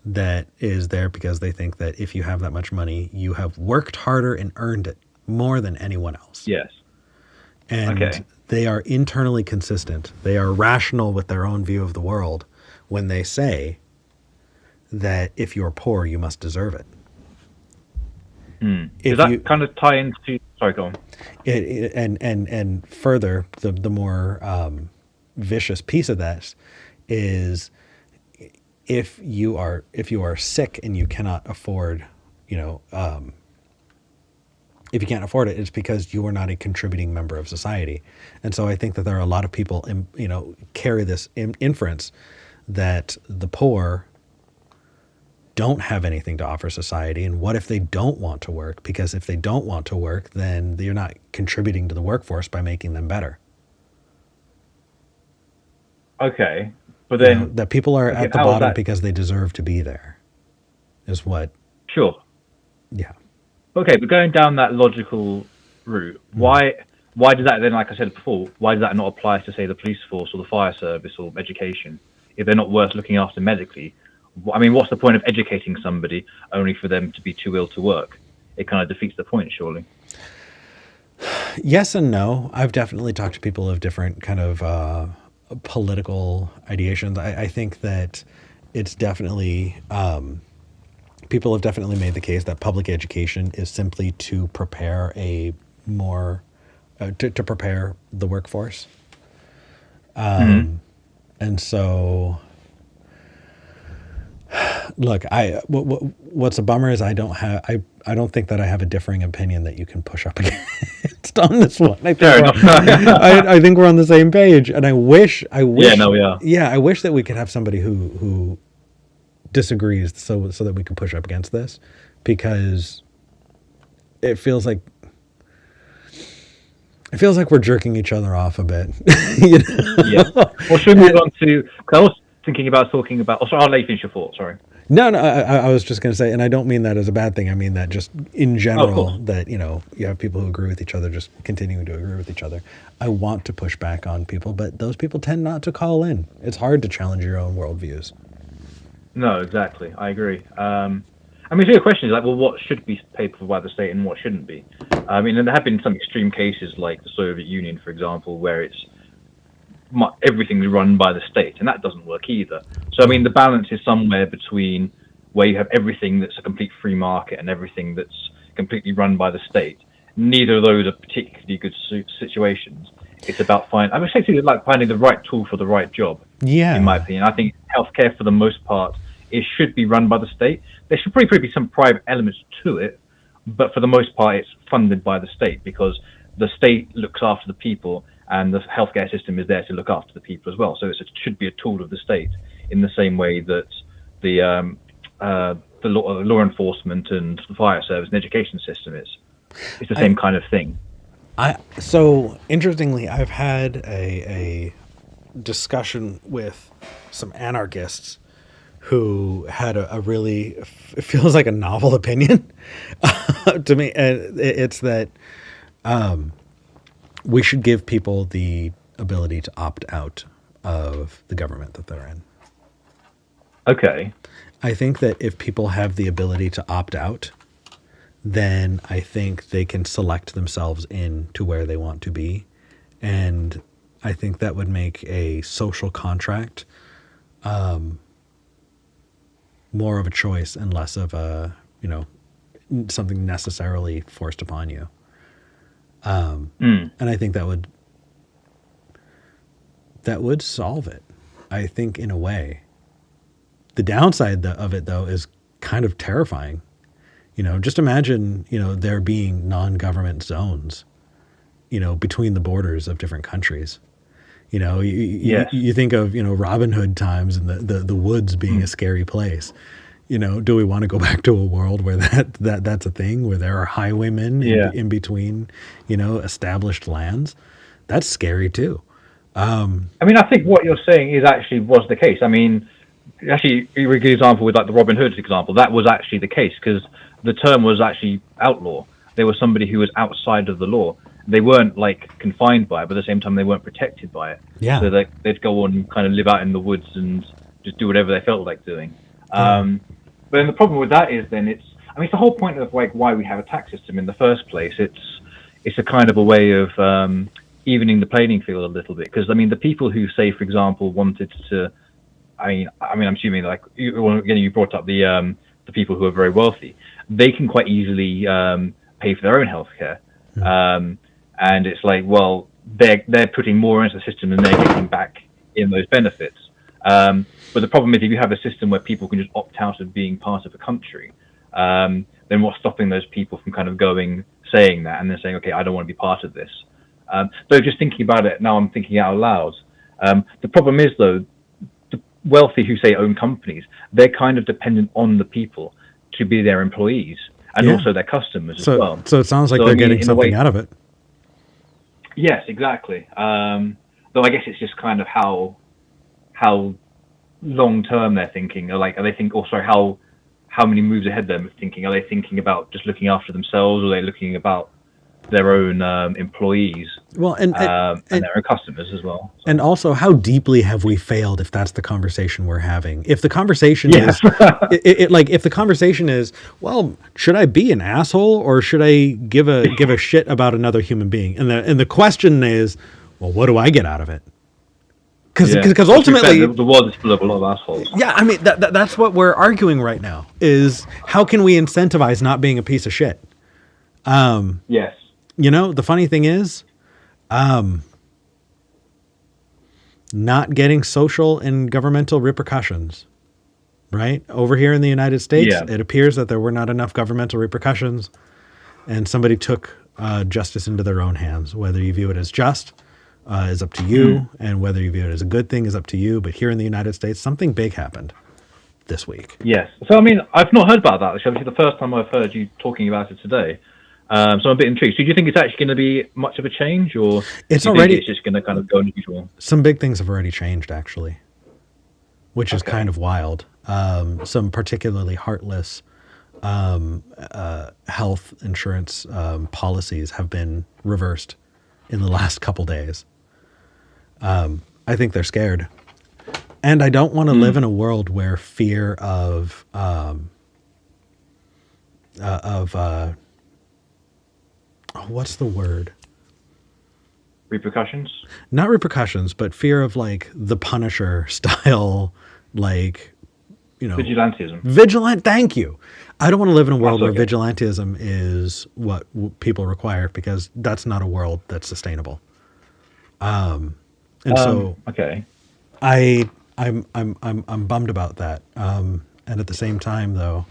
that is there because they think that if you have that much money, you have worked harder and earned it more than anyone else. Yes. And they are internally consistent. They are rational with their own view of the world when they say that if you're poor, you must deserve it. Does that kind of tie into... Sorry, go on. And further, the more vicious piece of that is if you are sick and you cannot afford, if you can't afford it, it's because you are not a contributing member of society. And so I think that there are a lot of people, carry this inference that the poor don't have anything to offer society. And what if they don't want to work? Because if they don't want to work, then you're not contributing to the workforce by making them better. Okay. But then... that people are at the bottom because they deserve to be there is what... Sure. Yeah. Okay, but going down that logical route, why does that then, like I said before, why does that not apply to, say, the police force or the fire service or education? If they're not worth looking after medically, I mean, what's the point of educating somebody only for them to be too ill to work? It kind of defeats the point, surely. Yes and no. I've definitely talked to people of different kind of political ideations. I think that it's definitely... people have definitely made the case that public education is simply to prepare to prepare the workforce. And so, look, what's a bummer is I don't think that I have a differing opinion that you can push up against on this one. I think we're on the same page, and I wish. Yeah, no, we are. Yeah, I wish that we could have somebody who disagrees so that we can push up against this, because it feels like we're jerking each other off a bit. Yeah. Well, should we move on to... I was thinking about talking about... Oh, sorry, I'll let you finish your thought, sorry. No, I was just going to say, and I don't mean that as a bad thing. I mean that just in general, that, you have people who agree with each other just continuing to agree with each other. I want to push back on people, but those people tend not to call in. It's hard to challenge your own worldviews. No, exactly. I agree. I mean, the question is, like, well, what should be paid for by the state and what shouldn't be? I mean, and there have been some extreme cases like the Soviet Union, for example, where it's everything's run by the state, and that doesn't work either. So, I mean, the balance is somewhere between where you have everything that's a complete free market and everything that's completely run by the state. Neither of those are particularly good situations. It's about finding the right tool for the right job. Yeah. In my opinion, I think healthcare, for the most part, it should be run by the state. There should probably be some private elements to it, but for the most part, it's funded by the state because the state looks after the people, and the healthcare system is there to look after the people as well. So it should be a tool of the state in the same way that the law enforcement and the fire service and education system is. It's the same kind of thing. So interestingly, I've had a discussion with some anarchists who had a really, it feels like a novel opinion to me. And it's that we should give people the ability to opt out of the government that they're in. Okay. I think that if people have the ability to opt out, then I think they can select themselves into where they want to be. And I think that would make a social contract more of a choice and less of a, something necessarily forced upon you. And I think that would solve it, I think, in a way. The downside of it, though, is kind of terrifying. Just imagine, there being non-government zones, between the borders of different countries. You think of, Robin Hood times and the woods being a scary place. Do we want to go back to a world where that's a thing, where there are highwaymen in between, established lands? That's scary too. I think what you're saying was the case. Actually, a good example with like the Robin Hood example, that was actually the case because the term was actually outlaw. They were somebody who was outside of the law. They weren't like confined by it, but at the same time they weren't protected by it. Yeah. So they'd go on and kind of live out in the woods and just do whatever they felt like doing. But then the problem with that is then it's the whole point of like why we have a tax system in the first place. It's a kind of a way of evening the playing field a little bit because the people who say, for example, wanted to. I'm assuming like you brought up the people who are very wealthy. They can quite easily pay for their own healthcare, and it's like, well, they're putting more into the system than they're getting back in those benefits. But the problem is, if you have a system where people can just opt out of being part of a country, then what's stopping those people from kind of saying that, and then saying, okay, I don't want to be part of this. Though just thinking about it now, I'm thinking out loud. The problem is though. Wealthy who say own companies, they're kind of dependent on the people to be their employees and also their customers as well. So it sounds like they're getting something out of it. Yes, exactly. Though I guess it's just kind of how long term they're thinking. How many moves ahead they're thinking. Are they thinking about just looking after themselves, or are they looking about their own employees? Well, and their own customers as well. So. And also, how deeply have we failed if that's the conversation we're having? If the conversation is, if the conversation is, well, should I be an asshole or should I give a shit about another human being? And the question is, well, what do I get out of it? Because ultimately, the world is full of a lot of assholes. Yeah, that's what we're arguing right now. Is how can we incentivize not being a piece of shit? Yes. The funny thing is, not getting social and governmental repercussions, right? Over here in the United States, it appears that there were not enough governmental repercussions, and somebody took justice into their own hands. Whether you view it as just is up to you, and whether you view it as a good thing is up to you. But here in the United States, something big happened this week. Yes. So, I've not heard about that. It's obviously the first time I've heard you talking about it today. So I'm a bit intrigued. So do you think it's actually going to be much of a change, or it's just going to kind of go as usual? Some big things have already changed, actually, which is kind of wild. Some particularly heartless health insurance policies have been reversed in the last couple days. I think they're scared. And I don't want to live in a world where fear of what's the word? Repercussions? Not repercussions, but fear of like the Punisher style, vigilantism. Thank you. I don't want to live in a world where vigilantism is what people require, because that's not a world that's sustainable. And so Okay. I'm bummed about that. And at the same time, though,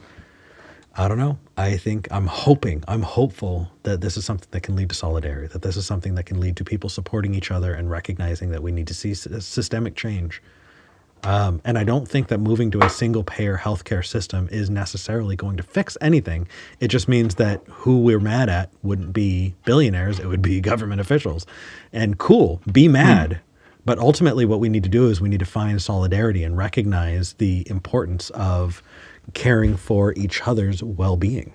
I don't know. I'm hopeful that this is something that can lead to solidarity, that this is something that can lead to people supporting each other and recognizing that we need to see systemic change. And I don't think that moving to a single payer healthcare system is necessarily going to fix anything. It just means that who we're mad at wouldn't be billionaires, it would be government officials. And cool, be mad. But ultimately, what we need to do is we need to find solidarity and recognize the importance of caring for each other's well-being.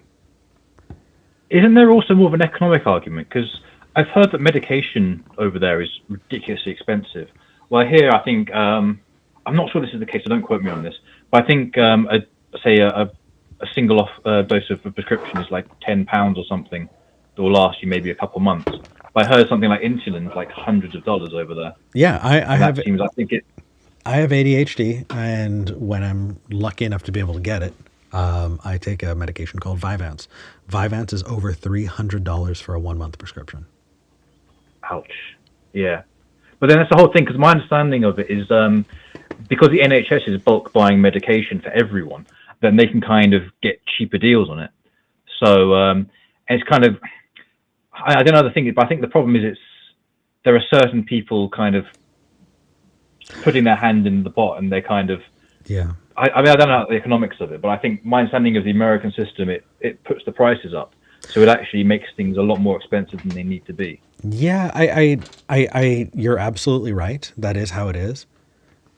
Isn't there also more of an economic argument? Because I've heard that medication over there is ridiculously expensive. Well, here I think I'm not sure this is the case, so don't quote me on this. But I think a single dose of a prescription is like £10 or something that will last you maybe a couple months. But I heard something like insulin is like hundreds of dollars over there. Yeah, I have ADHD, and when I'm lucky enough to be able to get it, I take a medication called Vyvanse. Vyvanse is over $300 for a 1-month prescription. Ouch. Yeah. But then that's the whole thing, because my understanding of it is because the NHS is bulk buying medication for everyone, then they can kind of get cheaper deals on it. So and it's kind of, I don't know the thing, but I think the problem is there are certain people kind of putting their hand in the pot, and they kind of, yeah. I mean, I don't know the economics of it, but I think my understanding of the American system, it puts the prices up, so it actually makes things a lot more expensive than they need to be. Yeah, I you're absolutely right. That is how it is.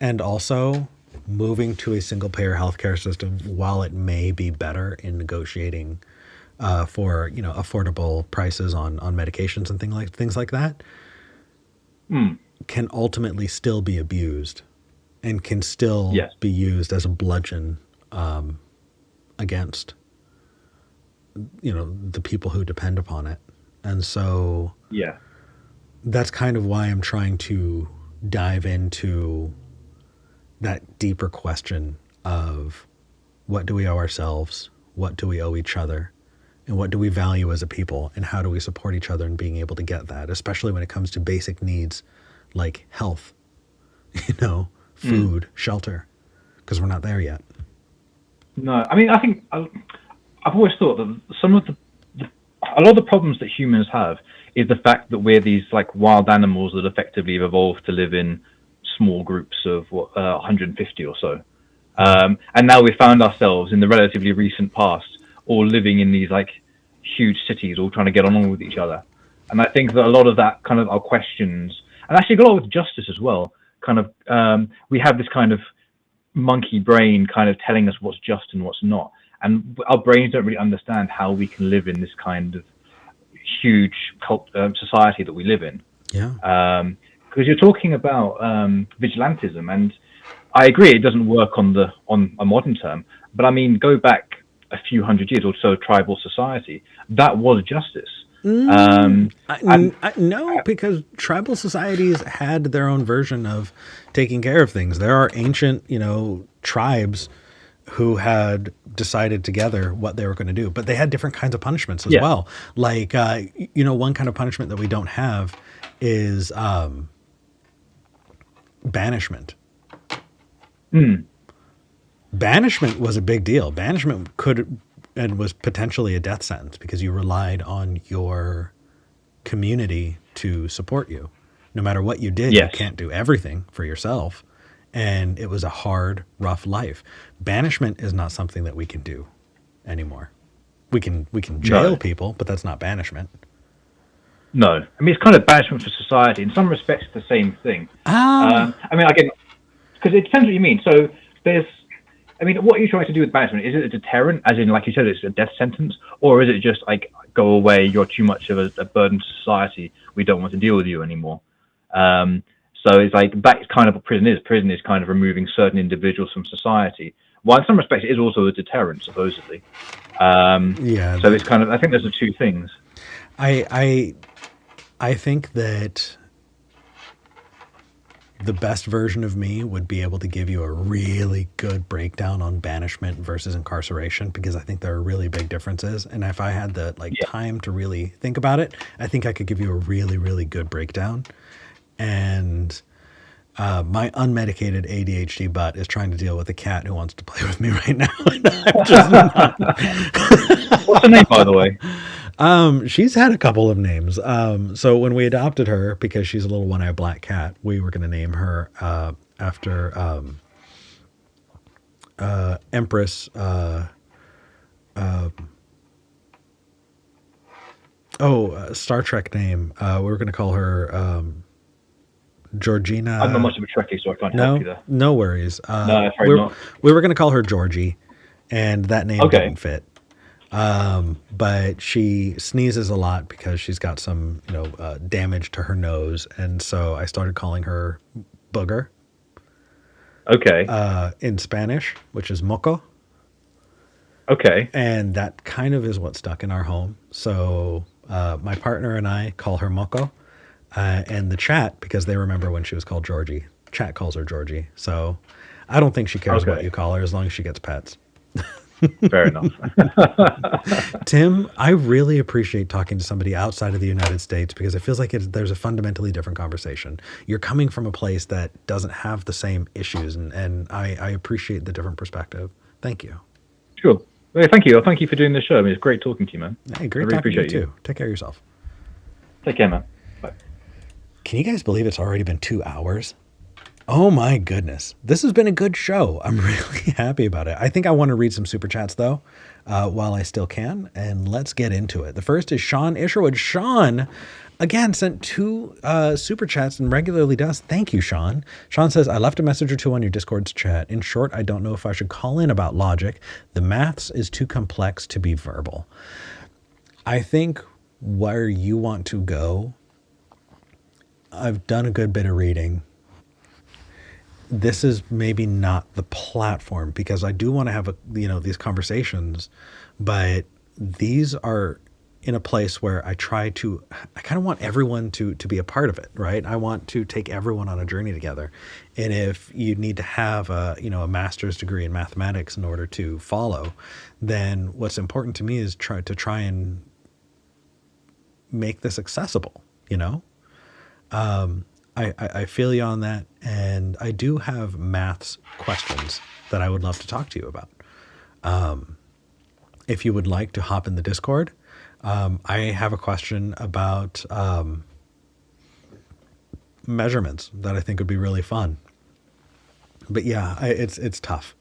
And also, moving to a single payer healthcare system, while it may be better in negotiating for affordable prices on medications and things like that, can ultimately still be abused, and can still be used as a bludgeon against the people who depend upon it. And so that's kind of why I'm trying to dive into that deeper question of what do we owe ourselves, what do we owe each other, and what do we value as a people, and how do we support each other in being able to get that, especially when it comes to basic needs like health, food, shelter, because we're not there yet. No, I mean, I think I've always thought that a lot of the problems that humans have is the fact that we're these like wild animals that effectively have evolved to live in small groups of 150 or so. And now we found ourselves in the relatively recent past all living in these like huge cities, all trying to get along with each other. And I think that a lot of that kind of our questions, and actually a lot with justice as well, kind of we have this kind of monkey brain kind of telling us what's just and what's not. And our brains don't really understand how we can live in this kind of huge society that we live in. Yeah. Because you're talking about vigilantism, and I agree it doesn't work on a modern term, but I mean, go back a few hundred years or so, tribal society, that was justice. No, because tribal societies had their own version of taking care of things. There are ancient, tribes who had decided together what they were going to do, but they had different kinds of punishments as well. Like, one kind of punishment that we don't have is banishment. Banishment was a big deal. Banishment was potentially a death sentence because you relied on your community to support you. No matter what you did, you can't do everything for yourself. And it was a hard, rough life. Banishment is not something that we can do anymore. We can jail people, but that's not banishment. No. I mean, it's kind of banishment for society. In some respects, it's the same thing. I mean, again, because it depends what you mean. So what are you trying to do with banishment? Is it a deterrent, as in, like you said, it's a death sentence? Or is it just like, go away, you're too much of a burden to society, we don't want to deal with you anymore? So it's like, that's kind of what prison is. Prison is kind of removing certain individuals from society. Well, in some respects, it is also a deterrent, supposedly. So it's kind of, I think there's the two things. I think that the best version of me would be able to give you a really good breakdown on banishment versus incarceration, because I think there are really big differences. And if I had the time to really think about it, I think I could give you a really, really good breakdown. and my unmedicated ADHD butt is trying to deal with a cat who wants to play with me right now. And I'm just not. What's her name, by the way? She's had a couple of names. So when we adopted her, because she's a little one-eyed black cat, we were going to name her after Empress. Star Trek name. We were going to call her Georgina. I'm not much of a Trekkie, so I can't help you there. No worries. No, afraid not. We were going to call her Georgie, and that name Okay. didn't fit. But she sneezes a lot because she's got some, damage to her nose, and so I started calling her Booger. Okay. In Spanish, which is moco. Okay. And that kind of is what stuck in our home. So my partner and I call her Moco. And the chat, because they remember when she was called Georgie, chat calls her Georgie. So I don't think she cares what you call her as long as she gets pets. Fair enough. Tim, I really appreciate talking to somebody outside of the United States because it feels like there's a fundamentally different conversation. You're coming from a place that doesn't have the same issues, and I appreciate the different perspective. Thank you. Sure. Hey, thank you. Thank you for doing the show. I mean, it's great talking to you, man. Hey, great I really talking to you appreciate too. Take care of yourself. Take care, man. Bye. Can you guys believe it's already been 2 hours? Oh my goodness. This has been a good show. I'm really happy about it. I think I want to read some super chats though, while I still can, and let's get into it. The first is Sean Isherwood. Sean, again, sent 2 super chats and regularly does. Thank you, Sean. Sean says, I left a message or 2 on your Discord's chat. In short, I don't know if I should call in about logic. The maths is too complex to be verbal. I think where you want to go, I've done a good bit of reading. This is maybe not the platform because I do want to have these conversations, but these are in a place where I kind of want everyone to be a part of it, right? I want to take everyone on a journey together. And if you need to have a master's degree in mathematics in order to follow, then what's important to me is try and make this accessible, I feel you on that, and I do have maths questions that I would love to talk to you about. If you would like to hop in the Discord, I have a question about measurements that I think would be really fun. But yeah, it's tough.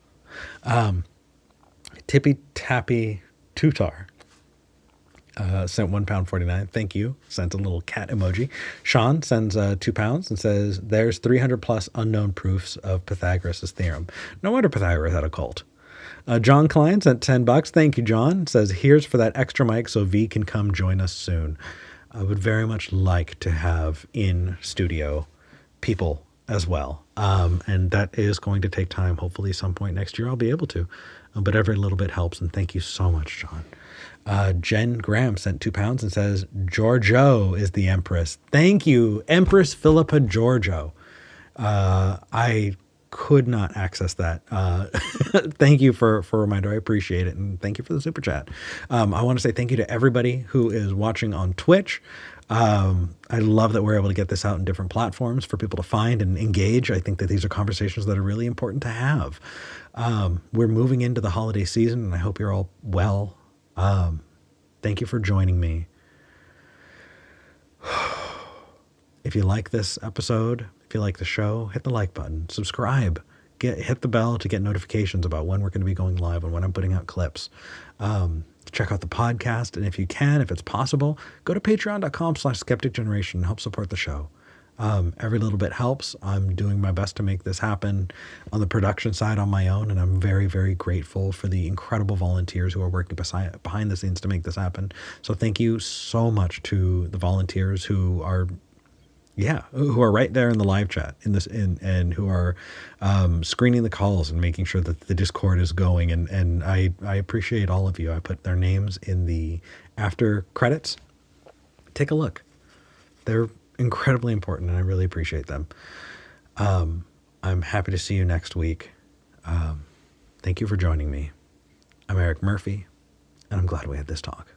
Tippy Tappy Tutar. Sent £1.49. Thank you. Sent a little cat emoji. Sean sends £2 and says, there's 300 plus unknown proofs of Pythagoras' theorem. No wonder Pythagoras had a cult. John Klein sent $10. Thank you, John. Says, here's for that extra mic so V can come join us soon. I would very much like to have in studio people as well. And that is going to take time. Hopefully some point next year I'll be able to. But every little bit helps. And thank you so much, John. Jen Graham sent £2 and says, Giorgio is the Empress. Thank you, Empress Philippa Giorgio. I could not access that. Thank you for a reminder. I appreciate it. And thank you for the super chat. I want to say thank you to everybody who is watching on Twitch. I love that we're able to get this out in different platforms for people to find and engage. I think that these are conversations that are really important to have. We're moving into the holiday season, and I hope you're all well. Thank you for joining me. If you like this episode, if you like the show, hit the like button, subscribe, hit the bell to get notifications about when we're going to be going live and when I'm putting out clips. Check out the podcast. And if you can, if it's possible, go to patreon.com/skepticgeneration and help support the show. Every little bit helps. I'm doing my best to make this happen on the production side on my own, and I'm very, very grateful for the incredible volunteers who are working behind the scenes to make this happen. So thank you so much to the volunteers who are right there in the live chat and who are screening the calls and making sure that the Discord is going. And I appreciate all of you. I put their names in the after credits. Take a look. They're incredibly important, and I really appreciate them. I'm happy to see you next week. Thank you for joining me. I'm Eric Murphy, and I'm glad we had this talk.